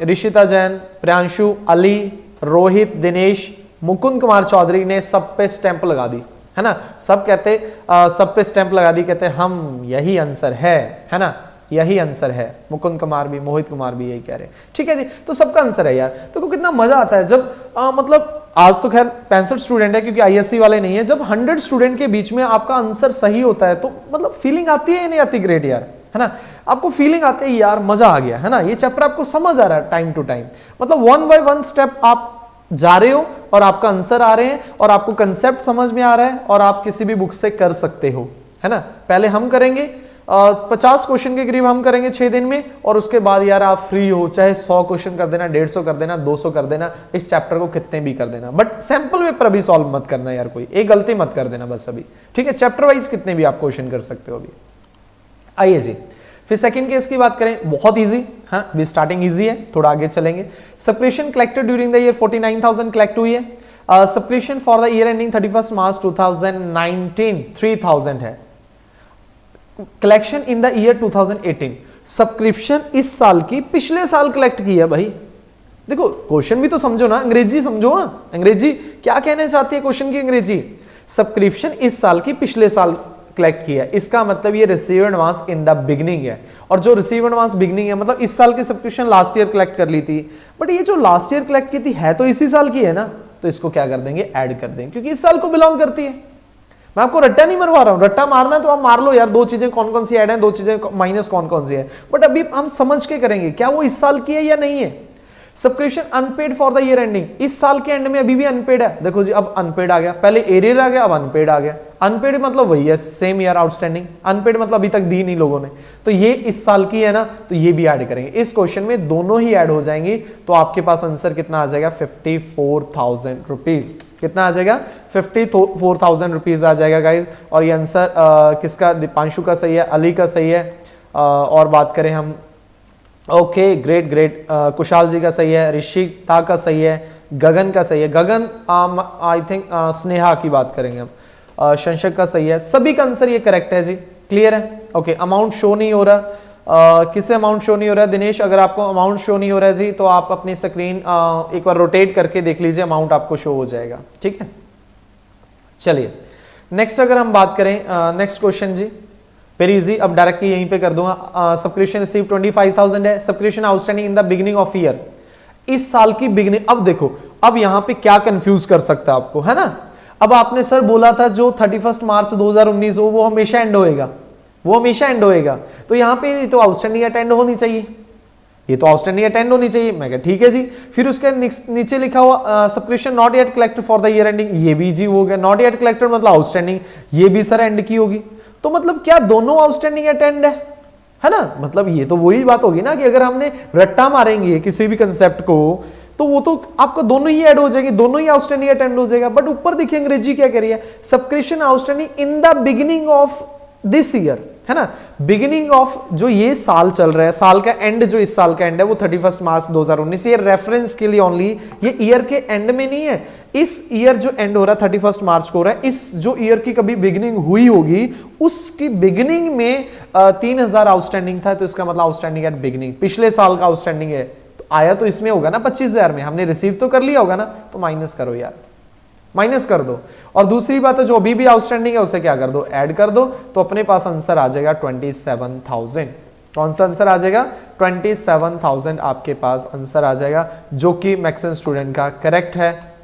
ऋषिता जैन, प्रियांशु, अली, रोहित, दिनेश, मुकुंद कुमार चौधरी ने सब पे स्टैंप लगा दी, है ना, सब कहते सब पे स्टैंप लगा दी, कहते हम यही आंसर है ना, यही आंसर है। मुकुंद कुमार भी, मोहित कुमार भी यही कह रहे हैं, ठीक है जी। तो सबका आंसर है यार। तो कितना मजा आता है जब मतलब आज तो खैर 65 स्टूडेंट है क्योंकि आईएससी वाले नहीं है, जब 100 स्टूडेंट के बीच में आपका आंसर सही होता है तो मतलब फीलिंग आती है या नहीं आती, ग्रेट यार, है ना, आपको फीलिंग आती है यार मजा आ गया, है ना, ये चैप्टर आपको समझ आ रहा है टाइम टू टाइम, मतलब 1 बाय 1 स्टेप आप जा रहे हो और आपका आंसर आ रहे हैं और आपको कंसेप्ट समझ में आ रहा है और आप किसी भी बुक से कर सकते हो, है ना। पहले हम करेंगे 50 क्वेश्चन के करीब हम करेंगे 6 दिन में, और उसके बाद यार आप फ्री हो, चाहे 100 क्वेश्चन कर देना, 150 कर देना, 200 कर देना, इस चैप्टर को कितने भी कर देना, बट सैंपल पेपर अभी सॉल्व मत करना यार, कोई एक गलती मत कर देना बस अभी, ठीक है। चैप्टर वाइज कितने भी आप क्वेश्चन कर सकते हो अभी। आइए जी, फिर सेकंड केस की बात करें, बहुत इजी, हाँ भी स्टार्टिंग इजी है, थोड़ा आगे चलेंगे। Subscription collected during the year 49,000 collect हुई है। Subscription for the year ending 31 March 2019 3,000 है। Collection in the year 2018, subscription इस साल की पिछले साल कलेक्ट की है भाई। देखो क्वेश्चन भी तो समझो ना, अंग्रेजी समझो ना, अंग्रेजी क्या कहने चाहती है क्वेश्चन की अंग्रेजी। सब्सक्रिप्शन इस साल की पिछले साल कलेक्ट किया है, इसका मतलब ये receive advance in the beginning है, और जो रिसीव एडवांस बिगनिंग है मतलब इस साल की सब्सक्रिप्शन लास्ट ईयर कलेक्ट कर ली थी, बट ये जो लास्ट ईयर कलेक्ट की थी है तो इसी साल की है ना, तो इसको क्या कर देंगे, ऐड कर देंगे, क्योंकि इस साल को बिलोंग करती है। मैं आपको रट्टा नहीं मरवा रहा हूं, रट्टा मारना है तो आप मार लो यार, दो चीजें कौन कौन सी ऐड है, दो चीजें माइनस कौन कौन सी है, बट अभी हम समझ के करेंगे क्या वो इस साल की है या नहीं है। Subscription unpaid for the year ending, इस साल के एंड में अभी भी अनपेड है। देखो जी अब अनपेड आ गया, पहले एरियर आ गया, अब अनपेड आ गया। अनपेड मतलब वही है सेम ईयर आउटस्टैंडिंग, अनपेड मतलब अभी तक दी नहीं लोगों ने, तो ये इस साल की है ना, तो ये भी ऐड करेंगे। इस क्वेश्चन में दोनों ही ऐड हो जाएंगी, तो आपके पास आंसर कितना आ जाएगा, 54,000 रुपीज। कितना आ जाएगा, 54,000 रुपीज आ जाएगा गाइज। और ये आंसर किसका, दीपांशु का सही है, अली का सही है, और बात करें हम, ओके ग्रेट ग्रेट, कुशाल जी का सही है, ऋषिता का सही है, गगन का सही है, गगन आई थिंक स्नेहा की बात करेंगे हम, शंशक का सही है, सभी का आंसर ये करेक्ट है जी, क्लियर है। ओके अमाउंट शो नहीं हो रहा, किसे अमाउंट शो नहीं हो रहा है, दिनेश अगर आपको अमाउंट शो नहीं हो रहा है जी तो आप अपनी स्क्रीन एक बार रोटेट करके देख लीजिए, अमाउंट आपको शो हो जाएगा, ठीक है। चलिए नेक्स्ट अगर हम बात करें, नेक्स्ट क्वेश्चन जी वेरी इजी, अब डायरेक्टली यहीं पे कर दूंगा। सब्सक्रिप्शन रिसीव 25,000 है, subscription outstanding in the beginning of year, इस साल की बिगिनिंग। अब देखो अब यहां पे क्या कंफ्यूज कर सकता है आपको, है ना। अब आपने सर बोला था जो 31 मार्च 2019 हो वो हमेशा एंड होएगा, वो हमेशा एंड होएगा, तो यहां पे तो आउटस्टैंडिंग एट एंड होनी चाहिए, ये तो आउटस्टैंडिंग एट एंड होनी चाहिए। मैं कहा ठीक है जी। फिर उसके नीचे लिखा हुआ subscription not yet collected for the year ending, ये भी जी हो गया। नॉट येट कलेक्टेड मतलब आउटस्टैंडिंग, ये भी सर एंड की होगी। तो मतलब क्या दोनों आउटस्टैंडिंग एट एंड है ना? मतलब ये तो वही बात होगी ना कि अगर हमने रट्टा मारेंगे किसी भी कंसेप्ट को तो वो तो आपको दोनों ही ऐड हो जाएगी, दोनों ही आउटस्टैंडिंग एट एंड हो जाएगा। बट ऊपर देखिए अंग्रेजी क्या कह रही है, subscription outstanding in the beginning of this year, है ना? बिगिनिंग ऑफ जो ये साल चल रहा है, साल का एंड जो इस साल का एंड है वो 31 मार्च 2019, ये रेफरेंस के लिए ओनली, ये ईयर के एंड में नहीं है। इस ईयर जो एंड हो रहा है 31 मार्च को हो रहा है, इस जो ईयर की कभी बिगिनिंग हुई होगी उसकी बिगिनिंग में 3000 आउटस्टैंडिंग था, तो इसका मतलब आउटस्टैंडिंग एट बिगिनिंग पिछले साल का आउटस्टैंडिंग है, तो आया तो इसमें होगा ना 25,000 में, हमने रिसीव तो कर लिया होगा ना, तो माइनस करो यार, माइनस कर दो। और दूसरी बात है जो अभी भी आउटस्टैंडिंग है उसे क्या कर दो, ऐड कर दो, तो अपने पास आंसर आ जाएगा 27,000। कौन सा आंसर आ जाएगा? 27,000 आपके पास आंसर आ जाएगा, जो कि मैक्सन स्टूडेंट का करेक्ट है।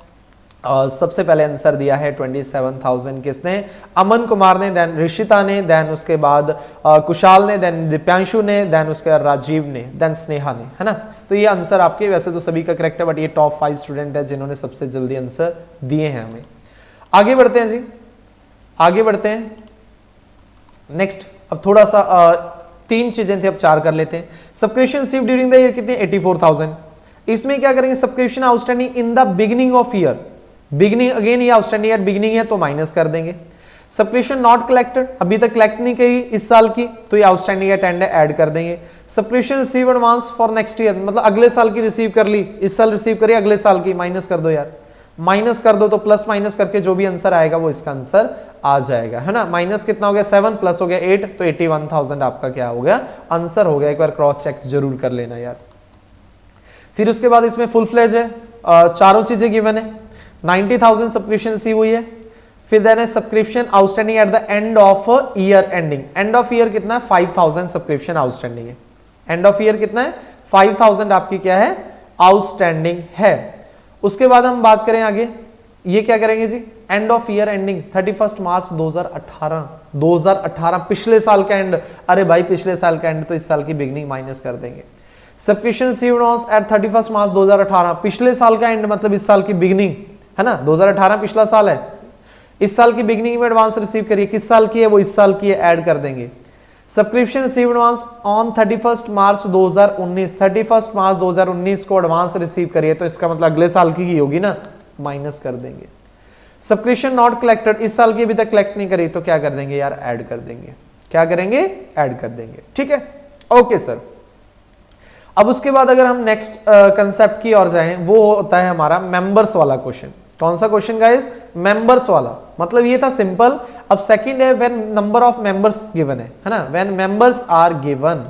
सबसे पहले आंसर दिया है 27,000 किसने? अमन कुमार ने, देन ऋषिता ने, देन उसके बाद कुशाल ने, देन दिव्यांशु ने, देन उसके बाद राजीव ने, देन स्नेहा ने, है ना? तो ये आंसर आपके वैसे तो सभी का करेक्ट है, बट ये टॉप 5 स्टूडेंट है जिन्होंने सबसे जल्दी आंसर दिए हैं हमें। आगे बढ़ते हैं जी, आगे बढ़ते हैं नेक्स्ट। अब थोड़ा सा 3 चीजें थी, अब 4 कर लेते हैं। Subscription received during the year कितने? 84,000। इसमें क्या करेंगे? Subscription outstanding in the beginning of year, beginning again ये आउटस्टैंडिंग एट बिगिनिंग है तो माइनस कर देंगे। सब्सक्रिप्शन नॉट कलेक्टेड, अभी तक कलेक्ट नहीं करी इस साल की, तो ये आउटस्टैंडिंग एट एंड ऐड कर देंगे। Subscription receive advance for next year, मतलब अगले साल की रिसीव कर ली, इस साल रिसीव करी, अगले साल की, माइनस कर दो यार, माइनस कर दो, तो प्लस माइनस करके जो भी आंसर आएगा वो इसका आंसर आ जाएगा, है ना? माइनस कितना हो गया? 7 प्लस हो गया 8, तो 81,000 आपका क्या हो गया? आंसर हो गया। एक बार क्रॉस चेक जरूर कर लेना यार। फिर उसके बाद इसमें फुल फ्लेज है, चारों चीजें गिवन है। 90,000 सब्सक्रिप्शन रिसीव हुई है। फिर देन है subscription outstanding at the end of year ending, and of year कितना है? 5,000 सब्सक्रिप्शन आउटस्टैंडिंग है। एंड ऑफ ईयर कितना है? 5,000 आपकी क्या है? आउटस्टैंडिंग है। उसके बाद हम बात करें आगे, ये क्या करेंगे जी? एंड ऑफ ईयर एंडिंग 31 मार्च 2018 पिछले साल का एंड। अरे भाई पिछले साल का एंड तो इस साल की बिगनिंग, माइनस कर देंगे। सब्सक्रिप्शन रिसीव्ड एट 31 मार्च 2018, पिछले साल का एंड मतलब इस साल की बिगनिंग, है ना? 2018 पिछला साल है, इस साल की बिगनिंग में एडवांस रिसीव करिए, किस साल की है? वो इस साल की है, ऐड कर देंगे। Subscription receive advance on 31 March 2019, 31 March 2019 को एडवांस रिसीव करिए, तो इसका मतलब अगले साल की होगी ना, माइनस कर देंगे। सब्सक्रिप्शन नॉट कलेक्टेड, इस साल की अभी तक कलेक्ट नहीं करी, तो क्या कर देंगे यार? ऐड कर देंगे। क्या करेंगे? ऐड कर देंगे। ठीक है, ओके सर। अब उसके बाद अगर हम नेक्स्ट कंसेप्ट की ओर जाएं, वो होता है हमारा मेंबर्स वाला क्वेश्चन। कौन सा क्वेश्चन गाइस? मेंबर्स वाला। मतलब ये था सिंपल। अब सेकंड है when number of members given है ना? व्हेन मेंबर्स आर गिवन,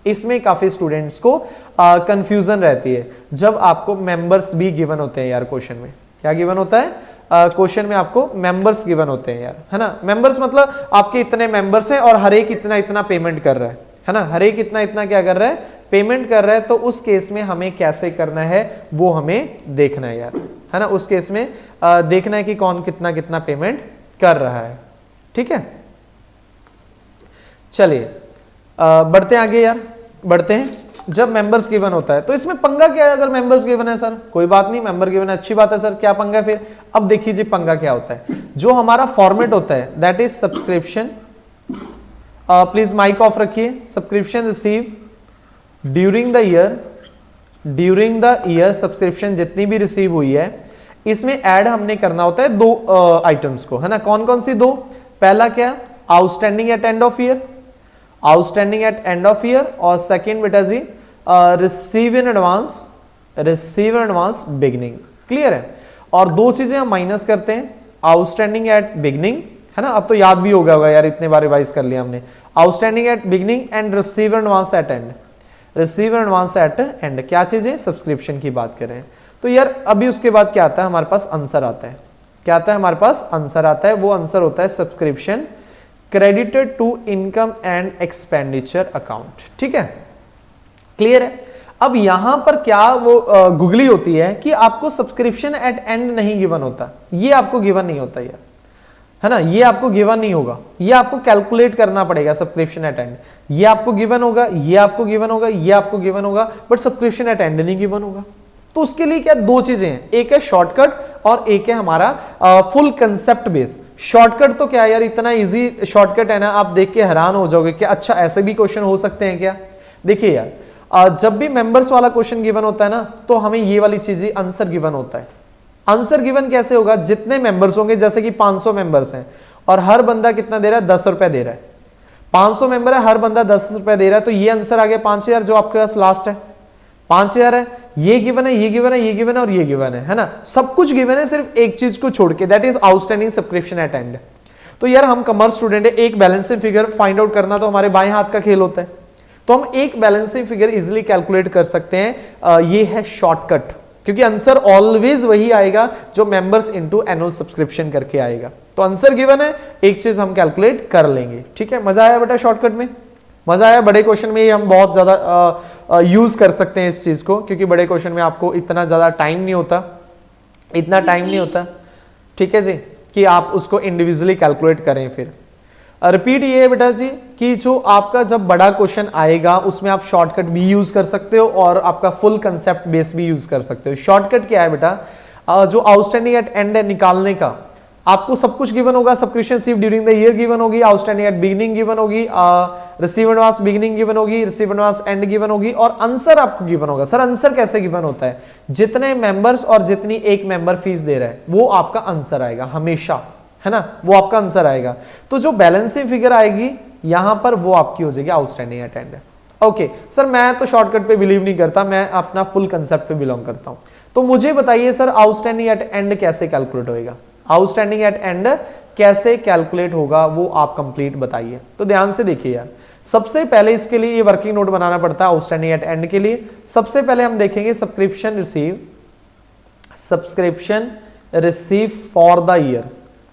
इसमें काफी स्टूडेंट्स को कंफ्यूजन रहती है जब आपको मेंबर्स भी गिवन होते हैं यार। क्वेश्चन में क्या गिवन होता है? क्वेश्चन में आपको मेंबर्स गिवन होते हैं यार, है ना? मेंबर्स मतलब आपके इतने मेंबर्स हैं और हर एक इतना इतना पेमेंट कर रहा है ना? हर एक इतना इतना क्या कर रहा है? पेमेंट कर रहा है। तो उस केस में हमें कैसे करना है वो हमें देखना है यार, है ना? उस केस में देखना है कि कौन कितना कितना पेमेंट कर रहा है। ठीक है, चलिए बढ़ते हैं आगे यार, बढ़ते हैं। जब मेंबर्स गिवन होता है तो इसमें पंगा क्या है? अगर मेंबर्स गिवन है सर, कोई बात नहीं, मेंबर गिवन है, अच्छी बात है सर, क्या पंगा है फिर? अब देखिए जी पंगा क्या होता है। जो हमारा फॉर्मेट होता है that is subscription, please mic off रखिए। Subscription receive during the year, subscription जितनी भी रिसीव हुई है, इसमें ऐड हमने करना होता है 2 आइटम्स को, है ना? कौन कौन सी 2? पहला क्या? Outstanding at end of year, outstanding at end of year, और सेकेंड बेटा जी receive in advance beginning. Clear है? और 2 चीजें हम माइनस करते हैं, आउटस्टैंडिंग एट बिगनिंग, है ना? अब तो याद भी होगा यार, इतने बार रिवाइज कर लिया हमने। Outstanding at beginning and receive advance at and, receive advance at and. क्या चीजें? सब्सक्रिप्शन की बात करें तो यार अभी उसके बाद क्या आता है? हमारे पास आंसर आता है। क्या आता है? हमारे पास आंसर आता है। वो आंसर होता है subscription credited to income and expenditure account. ठीक है, क्लियर है? अब यहां पर क्या वो गुगली होती है कि आपको सब्सक्रिप्शन एट एंड नहीं गिवन होता, ये आपको गिवन नहीं होता यार, है ना, ये आपको गिवन नहीं होगा, ये आपको कैलकुलेट करना पड़ेगा सब्सक्रिप्शन एट एंड। ये आपको गिवन होगा, ये आपको गिवन होगा, ये आपको गिवन होगा, बट सब्सक्रिप्शन एट एंड नहीं गिवन होगा। तो उसके लिए क्या दो चीजें हैं, एक है शॉर्टकट और एक है हमारा फुल कंसेप्ट बेस। शॉर्टकट तो क्या यार, इतना इजी शॉर्टकट है ना, आप देख के हैरान हो जाओगे कि अच्छा ऐसे भी क्वेश्चन हो सकते हैं क्या। देखिए यार, जब भी मेंबर्स वाला क्वेश्चन गिवन होता है ना, तो हमें ये वाली चीजें आंसर गिवन होता है। आंसर गिवन कैसे होगा, जितने मेंबर्स होंगे, जैसे कि 500 मेंबर्स हैं और हर बंदा कितना दे रहा है, 10 रुपए दे रहा है। 500 मेंबर है, हर बंदा 10 रुपए दे रहा है, तो ये आंसर आ गया 5000, जो आपके पास लास्ट है 5000 है। ये गिवन है, ये गिवन है, ये गिवन है और ये गिवन है ना, सब कुछ गिवन है, सिर्फ एक चीज को छोड़ के, that is outstanding subscription eight and. तो यार हम कॉमर्स स्टूडेंट है, एक बैलेंसिंग फिगर फाइंड आउट करना तो हमारे बाएं हाथ का खेल होता है, तो हम एक बैलेंसिंग फिगर इजिली कैलकुलेट कर सकते हैं। ये है शॉर्टकट, क्योंकि आंसर ऑलवेज वही आएगा जो मेंबर्स इनटू एनुअल सब्सक्रिप्शन करके आएगा। तो आंसर गिवन है, एक चीज हम कैलकुलेट कर लेंगे। ठीक है, मजा आया बेटा शॉर्टकट में, मजा आया। बड़े क्वेश्चन में हम बहुत ज्यादा यूज कर सकते हैं इस चीज को, क्योंकि बड़े क्वेश्चन में आपको इतना ज्यादा टाइम नहीं होता, इतना टाइम नहीं होता, ठीक है जी, कि आप उसको इंडिविजुअली कैलकुलेट करें। फिर रिपीट ये है बेटा जी कि जो आपका जब बड़ा क्वेश्चन आएगा उसमें आप शॉर्टकट भी यूज कर सकते हो और आपका फुल कंसेप्ट बेस भी यूज कर सकते हो। शॉर्टकट क्या है बेटा, जो आउटस्टैंडिंग एट एंड है निकालने का, आपको सब कुछ गिवन होगा, subscription received during the year given होगी, आउटस्टैंडिंग एट बिगिनिंग गिवन होगी, रिसीव एडवांस बिगिनिंग गिवन होगी, रिसीव एडवांस एंड गिवन होगी, और आंसर आपको गिवन होगा। सर आंसर कैसे गिवन होता है, जितने मेंबर्स और जितनी एक मेंबर फीस दे रहा है वो आपका आंसर आएगा हमेशा, है ना, वो आपका आंसर आएगा। तो जो बैलेंसिंग फिगर आएगी यहां पर वो आपकी हो जाएगी outstanding at and. Okay sir, मैं तो शॉर्टकट पे बिलीव नहीं करता, मैं अपना फुल कंसेप्ट पे बिलोंग करता हूं। तो मुझे बताइए सर आउटस्टैंडिंग एट एंड कैसे कैलकुलेट होएगा, आउटस्टैंडिंग एट एंड कैसे कैलकुलेट होगा वो आप कंप्लीट बताइए। तो ध्यान से देखिए यार, सबसे पहले इसके लिए ये वर्किंग नोट बनाना पड़ता है आउटस्टैंडिंग एट एंड के लिए। सबसे पहले हम देखेंगे subscription receive for the year.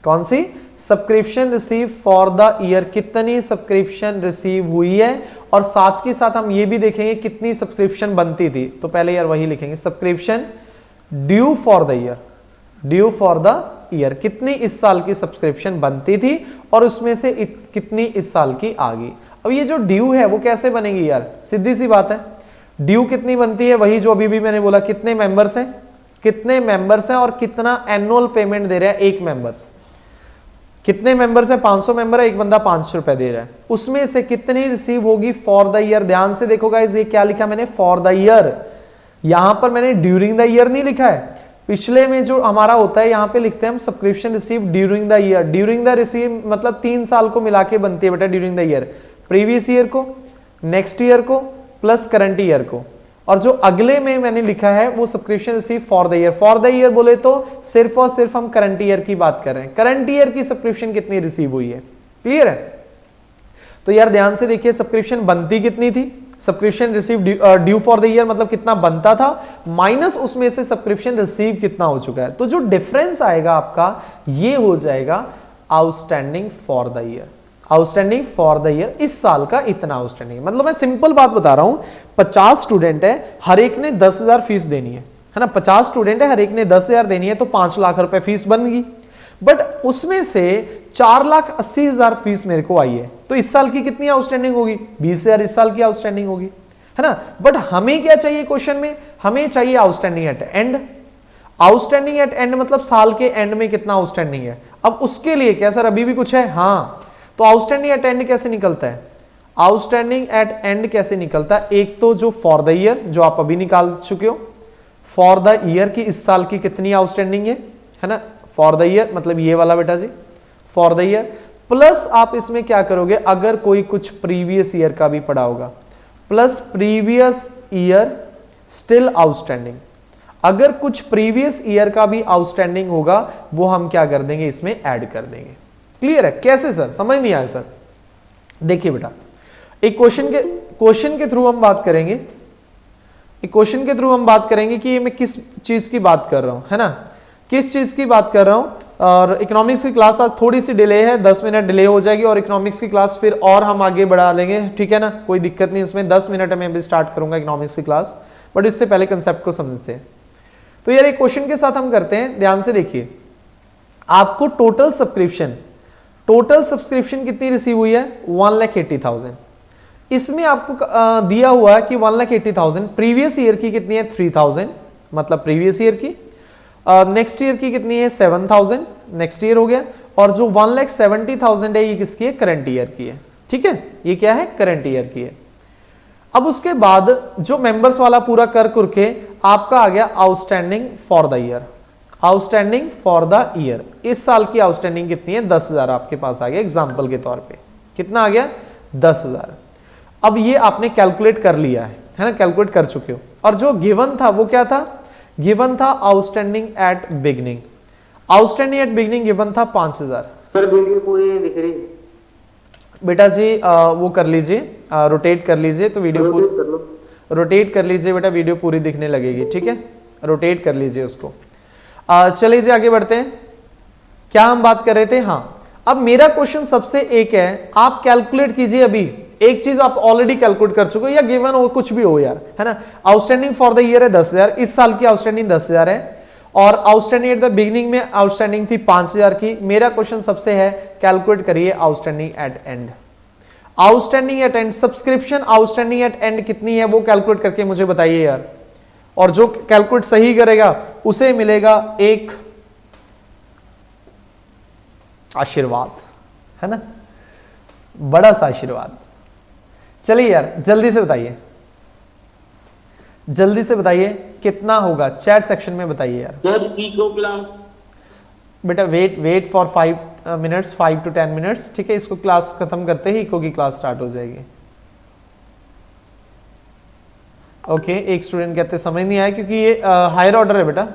कौन सी, subscription receive for the year, कितनी सब्सक्रिप्शन रिसीव हुई है, और साथ के साथ हम ये भी देखेंगे कितनी सब्सक्रिप्शन बनती थी। तो पहले यार वही लिखेंगे, subscription due for the year, due for the year, कितनी इस साल की सब्सक्रिप्शन बनती थी और उसमें से कितनी इस साल की आ गई। अब ये जो ड्यू है वो कैसे बनेगी यार, सीधी सी बात है, ड्यू कितनी बनती है, वही जो अभी भी मैंने बोला, कितने मेंबर्स हैं, कितने मेंबर्स हैं और कितना एनुअल पेमेंट दे रहा है एक मेंबर्स, कितने मेंबर्स है, 500 मेंबर है, एक बंदा 500 रुपए दे रहा है, उसमें से कितनी रिसीव होगी फॉर द ईयर। ध्यान से देखो गाइस, ये क्या लिखा मैंने, फॉर द ईयर, यहां पर मैंने ड्यूरिंग द ईयर नहीं लिखा है। पिछले में जो हमारा होता है यहां पे लिखते हैं हम subscription receive during the year, during the receive मतलब 3 साल को मिला के बनती है बेटा during the year, previous year को, नेक्स्ट ईयर को प्लस करंट ईयर को, और जो अगले में मैंने लिखा है वो subscription receive for the year. For the year बोले तो सिर्फ और सिर्फ हम करंट ईयर की बात कर रहे हैं, करंट ईयर की सब्सक्रिप्शन कितनी रिसीव हुई है, क्लियर है। तो यार ध्यान से देखिए, सब्सक्रिप्शन बनती कितनी थी, subscription receive due for the year मतलब कितना बनता था, माइनस उसमें से सब्सक्रिप्शन रिसीव कितना हो चुका है। तो जो डिफरेंस आएगा आपका ये हो जाएगा outstanding for the year, outstanding for the year, इस साल का इतना आउटस्टैंडिंग। मतलब मैं सिंपल बात बता रहा हूं, 50 स्टूडेंट है, हर एक ने 10,000 फीस देनी है ना, 50 स्टूडेंट है, हर एक ने 10,000 देनी है, तो 5 लाख रुपए फीस बन गई, बट उसमें से 4,80,000 फीस मेरे को आई है, तो इस साल की कितनी आउटस्टैंडिंग होगी, 20,000 इस साल की आउटस्टैंडिंग होगी, है ना। बट हमें क्या चाहिए क्वेश्चन में, हमें चाहिए outstanding at and. Outstanding at and मतलब साल के एंड में कितना आउटस्टैंडिंग है। अब उसके लिए क्या सर अभी भी कुछ है, हाँ, तो आउटस्टैंडिंग एट एंड कैसे निकलता है, आउटस्टैंडिंग एट एंड कैसे निकलता है, एक तो जो फॉर द ईयर जो आप अभी निकाल चुके हो, फॉर द ईयर की इस साल की कितनी आउटस्टैंडिंग है ना, फॉर द ईयर मतलब ये वाला बेटा जी, फॉर द ईयर, प्लस आप इसमें क्या करोगे, अगर कोई कुछ प्रीवियस ईयर का भी पड़ा होगा, plus previous year still outstanding, अगर कुछ प्रीवियस ईयर का भी आउटस्टैंडिंग होगा वो हम क्या कर देंगे, इसमें ऐड कर देंगे। क्लियर है, कैसे सर, समझ नहीं आया सर। देखिए बेटा, एक क्वेश्चन के थ्रू हम बात करेंगे, एक क्वेश्चन के थ्रू हम बात करेंगे कि मैं किस चीज की बात कर रहा हूं, है ना, किस चीज की बात कर रहा हूं। और इकोनॉमिक्स की क्लास आज थोड़ी सी डिले है, 10 मिनट डिले हो जाएगी, और इकोनॉमिक्स की क्लास फिर और हम आगे बढ़ा लेंगे, ठीक है ना, कोई दिक्कत नहीं उसमें, 10 मिनट में अभी स्टार्ट करूंगा इकोनॉमिक्स की क्लास, बट इससे पहले कंसेप्ट को समझते हैं। तो यार एक क्वेश्चन के साथ हम करते हैं, ध्यान से देखिए, आपको टोटल सब्सक्रिप्शन टोटल सब्सक्रिप्शन कितनी रिसीव हुई है 1,80,000। इसमें आपको दिया हुआ है कि 1,80,000 प्रीवियस ईयर की कितनी है 3,000 मतलब प्रीवियस ईयर की, नेक्स्ट ईयर की कितनी है 7,000 नेक्स्ट ईयर हो गया, और जो 1,70,000 है ये किसकी है करंट ईयर की है। ठीक है, ये क्या है करंट ईयर की है। अब उसके बाद जो मेंबर्स वाला पूरा कर करके आपका आ गया outstanding for the year. Outstanding for the year इस साल की आउटस्टैंडिंग कितनी है 10,000 आपके पास आ गया एग्जांपल के तौर पे। कितना आ गया 10,000। अब ये आपने कैलकुलेट कर लिया है ना, कैलकुलेट कर चुके हो। और जो गिवन था वो क्या था, गिवन था outstanding at beginning. Outstanding at beginning given था 5,000। सर वीडियो पूरी नहीं दिख रही बेटा जी वो कर लीजिए, रोटेट कर लीजिए तो वीडियो पूरी कर लो। रोटेट कर लीजिए बेटा, वीडियो पूरी दिखने लगेगी। ठीक है, रोटेट कर लीजिए उसको। चलिए जी आगे बढ़ते हैं। क्या हम बात कर रहे थे, हाँ अब मेरा क्वेश्चन सबसे एक है, आप कैलकुलेट कीजिए। अभी एक चीज आप ऑलरेडी कैलकुलेट कर चुके हो या गिवन हो कुछ भी हो यार, है ना। आउटस्टैंडिंग फॉर द ईयर है 10,000, इस साल की आउटस्टैंडिंग 10,000 है, और आउटस्टैंडिंग एट द बिगिनिंग में आउटस्टैंडिंग थी 5,000 की। मेरा क्वेश्चन सबसे है कैलकुलेट करिए outstanding at and. Outstanding at and subscription outstanding at and कितनी है वो कैलकुलेट करके मुझे बताइए यार, और जो कैलकुलेट सही करेगा उसे मिलेगा एक आशीर्वाद, है ना, बड़ा सा आशीर्वाद। चलिए यार जल्दी से बताइए, जल्दी से बताइए कितना होगा, चैट सेक्शन में बताइए यार। सर इको क्लास बेटा wait for 5 minutes, 5 to 10 minutes. ठीक है, इसको क्लास खत्म करते ही इको की क्लास स्टार्ट हो जाएगी। ओके एक स्टूडेंट कहते समझ नहीं आया क्योंकि ये हायर ऑर्डर है बेटा,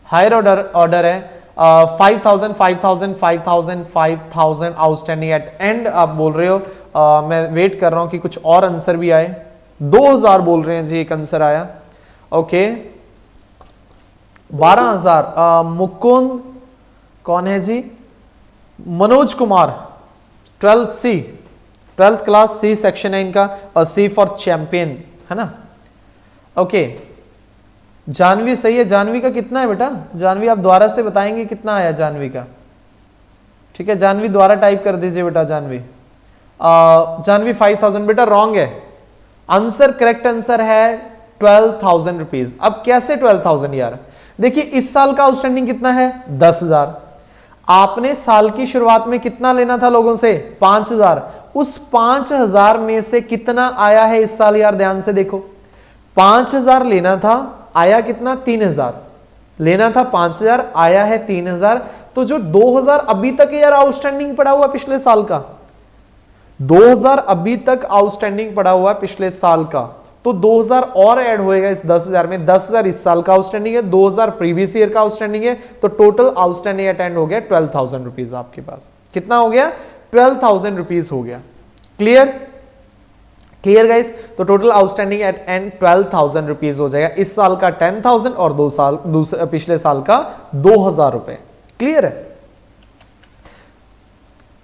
हायर ऑर्डर है। 5,000 5,000 5,000 5,000 आउटस्टैंडिंग एट एंड आप बोल रहे हो। मैं वेट कर रहा हूं कि कुछ और आंसर भी आए। 2,000 बोल रहे हैं जी, एक आंसर आया। ओके 12,000 मुकुंद कौन है जी, Manoj Kumar 12th class C section है इनका, और सी फॉर चैंपियन, है ना। ओके जानवी सही है। जानवी का कितना है बेटा, जानवी आप द्वारा से बताएंगे कितना आया जानवी का। ठीक है जानवी द्वारा टाइप कर दीजिए बेटा। जानवी जानवी 5,000 बेटा रॉन्ग है आंसर, करेक्ट आंसर है 12,000 रुपीज। अब कैसे 12,000 यार, देखिए इस साल का आउटस्टैंडिंग कितना है 10,000। आपने साल की शुरुआत में कितना लेना था लोगों से 5,000, उस 5,000 में से कितना आया है इस साल यार, ध्यान से देखो। 5,000 लेना था, आया कितना 3,000, लेना था 5,000 आया है 3,000, तो जो 2,000 अभी तक यार आउटस्टैंडिंग पड़ा हुआ पिछले साल का, 2,000 अभी तक आउटस्टैंडिंग पड़ा हुआ पिछले साल का, तो 2,000 और ऐड होएगा इस 10,000 में। 10,000 इस साल का आउटस्टैंडिंग है, 2,000 प्रीवियस ईयर का आउटस्टैंडिंग है, तो टोटल आउटस्टैंडिंग एट एंड हो गया 12,000 रुपीज आपके पास। कितना हो गया 12,000 रुपीज हो गया। क्लियर क्लियर गाइस, तो total outstanding at and 12,000 rupees हो जाएगा। इस साल का 10,000 और पिछले साल का 2,000 रुपए। क्लियर है,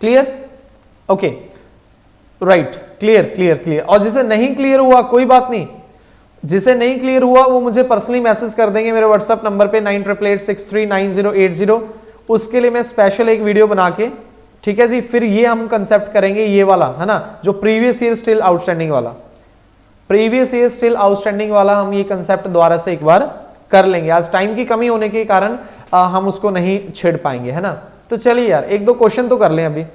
clear okay right, clear clear clear. और जिसे नहीं क्लियर हुआ कोई बात नहीं, जिसे नहीं क्लियर हुआ वो मुझे पर्सनली मैसेज कर देंगे मेरे व्हाट्सएप नंबर पे 9888639080। उसके लिए मैं स्पेशल एक वीडियो बना के, ठीक है जी, फिर ये हम कंसेप्ट करेंगे ये वाला, है ना, जो प्रीवियस ईयर स्टिल आउटस्टैंडिंग वाला, प्रीवियस ईयर स्टिल आउटस्टैंडिंग वाला हम ये कंसेप्ट दोबारा से एक बार कर लेंगे। आज टाइम की कमी होने के कारण हम उसको नहीं छेड़ पाएंगे, है ना। तो चलिए यार एक दो क्वेश्चन तो कर लें, अभी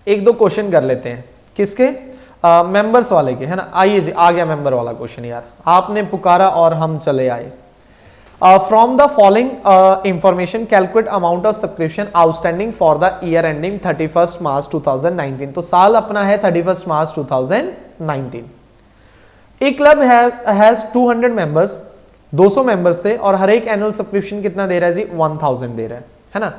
एक दो क्वेश्चन कर लेते हैं। किसके मेंबर्स वाले के, है ना। आइए जी, आ गया मेंबर वाला क्वेश्चन यार, आपने पुकारा और हम चले आए। From the following information calculate amount of subscription outstanding for the year ending 31 March 2019। तो साल अपना है 31 March 2019। A club has 200 members, 200 members थे, और हर एक एनुअल सब्सक्रिप्शन कितना दे रहा है जी 1000 दे रहा है ना।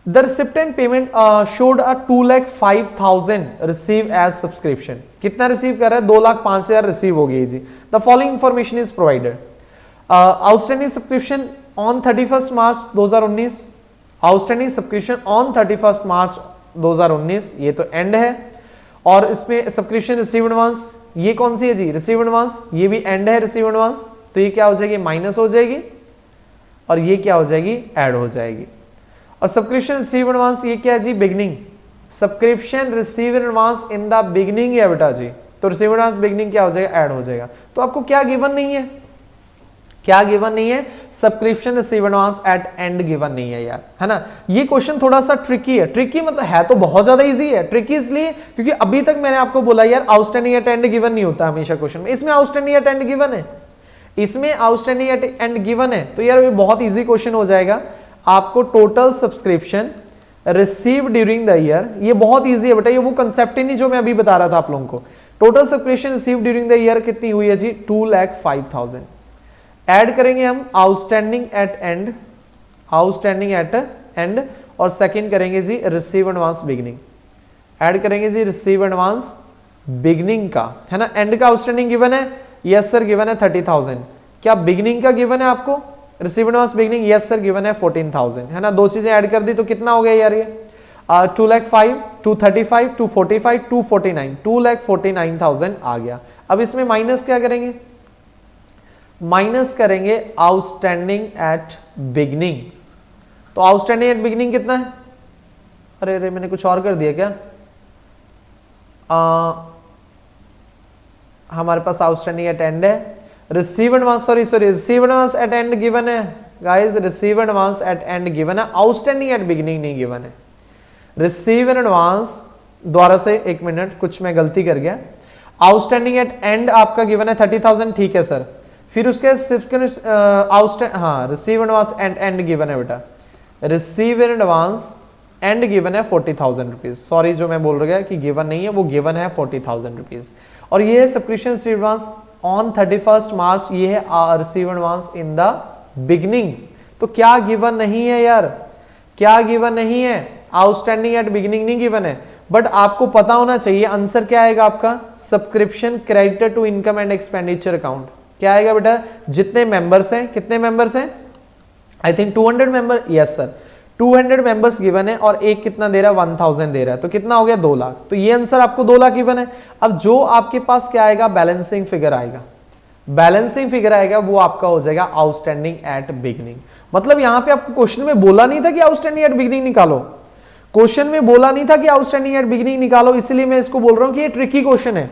The recipient payment showed a 2,05,000 receive as subscription. कितना रिसीव कर रहा है 2,05,000 रिसीव हो गई जी। The following information is provided. Outstanding subscription on 31 March 2019, outstanding subscription on 31 March 2019, ये तो एंड है। और इसमें सब्सक्रिप्शन रिसीव एडवांस, ये कौन सी है जी रिसीव एडवांस, ये भी एंड है रिसीव एडवांस, तो ये क्या हो जाएगी माइनस हो जाएगी, और ये क्या हो जाएगी ऐड हो जाएगी। और सब्सक्रिप्शन रिसीव एडवांस ये क्या है जी, beginning. Subscription receive advance in the beginning है बेटा जी, तो रिसीव एडवांस बिगनिंग क्या हो जाएगा, ऐड हो जाएगा। तो आपको क्या गिवन नहीं है, क्या गिवन नहीं है, subscription receive advance at end given नहीं है यार, है ना। ये क्वेश्चन थोड़ा सा ट्रिकी है, ट्रिकी मतलब है तो बहुत ज्यादा इजी है, ट्रिकी इसलिए क्योंकि अभी तक मैंने आपको बोला यार आउटस्टैंडिंग एट एंड गिवन नहीं होता हमेशा क्वेश्चन में, इसमें आउटस्टैंडिंग एट एंड गिवन है, इसमें आउटस्टैंडिंग एट एंड गिवन है। तो यार ये बहुत इजी क्वेश्चन हो जाएगा। आपको total subscription receive during the year, ये बहुत इजी है बेटा, ये वो कंसेप्ट ही नहीं जो मैं अभी बता रहा था आप लोगों को। Total subscription receive during the year कितनी हुई है जी, 2,05,000। ऐड करेंगे हम outstanding at and, outstanding at and, और सेकंड करेंगे जी रिसीव एडवांस बिगनिंग। ऐड करेंगे जी रिसीव एडवांस बिगनिंग का, है ना। एंड का आउटस्टैंडिंग गिवन है, यस सर गिवन है 30,000। क्या बिगनिंग का गिवन है आपको, receive advance beginning, yes sir given है 14,000, है ना। दो चीजें ऐड कर दी तो कितना हो गया यार ये 2,05,000, 235, 245, 249, 2,49,000 आ गया। अब इसमें माइनस क्या करेंगे, माइनस करेंगे आउटस्टैंडिंग एट बिगनिंग। तो आउटस्टैंडिंग एट बिगनिंग कितना है, अरे अरे मैंने कुछ और कर दिया क्या, हमारे पास आउटस्टैंडिंग एट एंड है, receive advance, sorry receive advance at end given है guys, receive advance at end given है, आउटस्टैंडिंग एट बिगिनिंग नहीं गिवन है। रिसीव एडवांस, दोबारा से एक मिनट, कुछ मैं गलती कर गया, आउटस्टैंडिंग एट एंड आपका गिवन है 30,000, ठीक है सर। फिर उसके receive advance at end given है बेटा, रिसीव एडवांस एंड गिवन है 40,000 रुपीज, सॉरी जो मैं बोल रहा कि गिवन नहीं है, वो गिवन है 40,000 रुपीज। और ये है सब्सक्रिप्शन रिसीव एडवांस ऑन 31 मार्च, ये है receive advance in the beginning. तो क्या गिवन नहीं है यार, क्या गिवन नहीं है, आउटस्टैंडिंग एट बिगिनिंग नहीं गिवन है। बट आपको पता होना चाहिए आंसर क्या आएगा आपका, subscription credited to income and expenditure account. क्या आएगा बेटा, जितने मेंबर्स हैं, कितने मेंबर्स हैं, I think 200 member, yes sir 200 members given है, और एक कितना दे रहा है 1000 दे रहा है, तो कितना हो गया 2 लाख। तो ये आंसर आपको 2 लाख गिवन है। अब जो आपके पास क्या आएगा, बैलेंसिंग फिगर आएगा, बैलेंसिंग फिगर आएगा, वो आपका हो जाएगा आउटस्टैंडिंग एट बिगिनिंग। मतलब यहां पे आपको क्वेश्चन में बोला नहीं था कि आउटस्टैंडिंग एट बिगिनिंग निकालो, क्वेश्चन में बोला नहीं था कि आउटस्टैंडिंग एट बिगिनिंग निकालो, इसलिए मैं इसको बोल रहा हूं कि ये ट्रिकी क्वेश्चन है।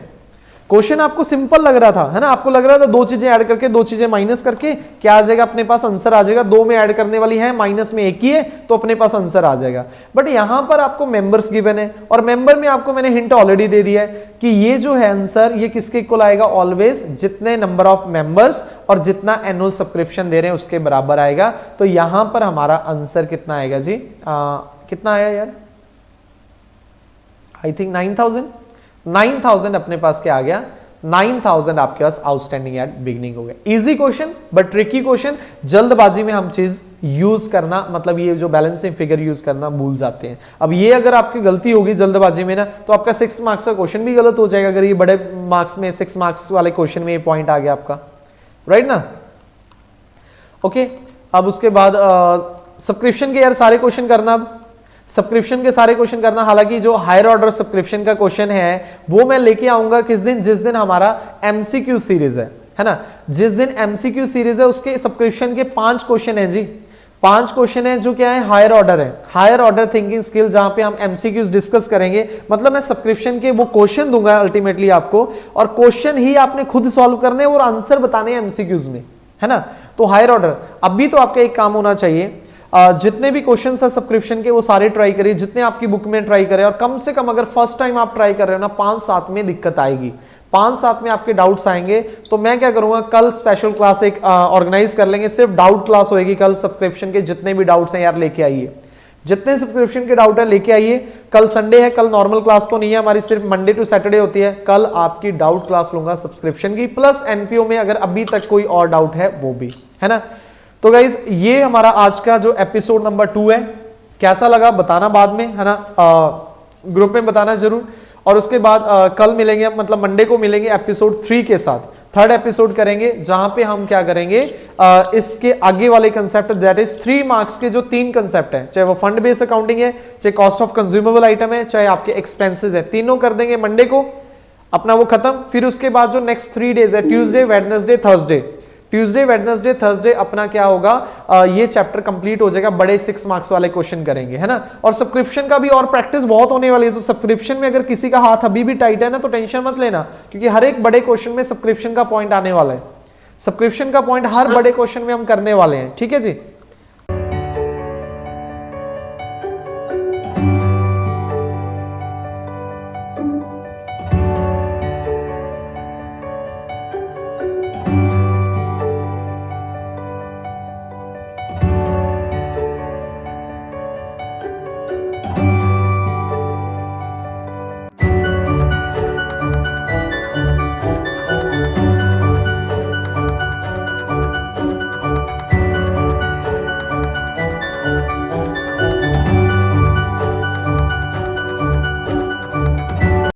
क्वेश्चन आपको सिंपल लग रहा था, है ना, आपको लग रहा था दो चीजें ऐड करके दो चीजें माइनस करके क्या आ जाएगा, अपने पास आंसर आ जाएगा, दो में ऐड करने वाली है, माइनस में एक ही है, तो अपने पास आंसर आ जाएगा। बट यहां पर आपको मेंबर्स गिवन है, और मेंबर में आपको मैंने हिंट ऑलरेडी दे दिया है कि ये जो है आंसर, ये किसके इक्वल आएगा, ऑलवेज जितने नंबर ऑफ मेंबर्स और जितना एनुअल सब्सक्रिप्शन दे रहे हैं उसके बराबर आएगा। तो यहां पर हमारा आंसर कितना आएगा जी, कितना आया यार, आई थिंक 9,000 अपने पास क्या आ गया, 9,000 आपके पास आउटस्टैंडिंग एट बिगिनिंग हो गया। Easy question but tricky question, जल्दबाजी में हम चीज यूज करना, मतलब ये जो बैलेंसिंग फिगर यूज करना भूल जाते हैं। अब ये अगर आपकी गलती होगी जल्दबाजी में ना, तो आपका 6 मार्क्स का क्वेश्चन भी गलत हो जाएगा। अगर ये बड़े मार्क्स में 6 मार्क्स वाले क्वेश्चन में ये पॉइंट आ गया आपका, राइट ना। ओके, अब उसके बाद सब्सक्रिप्शन के यार सारे क्वेश्चन करना, अब सब्सक्रिप्शन के सारे क्वेश्चन करना। हालांकि जो हायर ऑर्डर सब्सक्रिप्शन का क्वेश्चन है वो मैं लेके आऊंगा किस दिन, जिस दिन हमारा एमसीक्यू सीरीज है ना, जिस दिन एमसीक्यू सीरीज है उसके सब्सक्रिप्शन के 5 क्वेश्चन है जी, 5 क्वेश्चन है जो क्या है, हायर ऑर्डर है, हायर ऑर्डर थिंकिंग स्किल, जहां पे हम एमसीक्यूज डिस्कस करेंगे। मतलब मैं सब्सक्रिप्शन के वो क्वेश्चन दूंगा अल्टीमेटली आपको, और क्वेश्चन ही आपने खुद सॉल्व करने और आंसर बताने हैं एमसीक्यूज में, है ना। तो हायर ऑर्डर, अभी तो आपका एक काम होना चाहिए, जितने भी क्वेश्चन है सब्सक्रिप्शन के वो सारे ट्राई करिए, जितने आपकी बुक में ट्राई करें, और कम से कम अगर फर्स्ट टाइम आप ट्राई कर रहे हो ना, 5-7 में दिक्कत आएगी, 5-7 में आपके डाउट्स आएंगे। तो मैं क्या करूंगा, कल स्पेशल क्लास एक ऑर्गेनाइज कर लेंगे, सिर्फ डाउट क्लास होएगी कल। सब्सक्रिप्शन के जितने भी डाउट्स हैं यार लेके आइए, जितने सब्सक्रिप्शन के डाउट है लेके आइए। कल संडे है, कल नॉर्मल क्लास तो नहीं है हमारी, सिर्फ मंडे टू सैटरडे होती है। कल आपकी डाउट क्लास लूंगा सब्सक्रिप्शन की, प्लस एनपीओ में अगर अभी तक कोई और डाउट है वो भी, है ना। तो गाइज ये हमारा आज का जो एपिसोड नंबर 2 है, कैसा लगा बताना बाद में, है ना, ग्रुप में बताना जरूर। और उसके बाद कल मिलेंगे, मतलब मंडे को मिलेंगे एपिसोड 3 के साथ, थर्ड एपिसोड करेंगे, जहां पे हम क्या करेंगे, इसके आगे वाले कंसेप्ट, दैट इज 3 मार्क्स के जो 3 कंसेप्ट है, चाहे वो फंड बेस्ड अकाउंटिंग है, चाहे कॉस्ट ऑफ कंज्यूमेबल आइटम है, चाहे आपके एक्सपेंसेस है, तीनों कर देंगे मंडे को अपना वो खत्म। फिर उसके बाद जो नेक्स्ट 3 डेज है, Tuesday, Wednesday, Thursday, Tuesday, Wednesday, Thursday अपना क्या होगा, ये चैप्टर कंप्लीट हो जाएगा, बड़े 6 मार्क्स वाले क्वेश्चन करेंगे, है ना। और सब्सक्रिप्शन का भी और प्रैक्टिस बहुत होने वाली है, तो सब्सक्रिप्शन में अगर किसी का हाथ अभी भी टाइट है ना तो टेंशन मत लेना, क्योंकि हर एक बड़े क्वेश्चन में सब्सक्रिप्शन का पॉइंट आने वाला है। सब्सक्रिप्शन का पॉइंट हर बड़े क्वेश्चन में हम करने वाले हैं, ठीक है जी।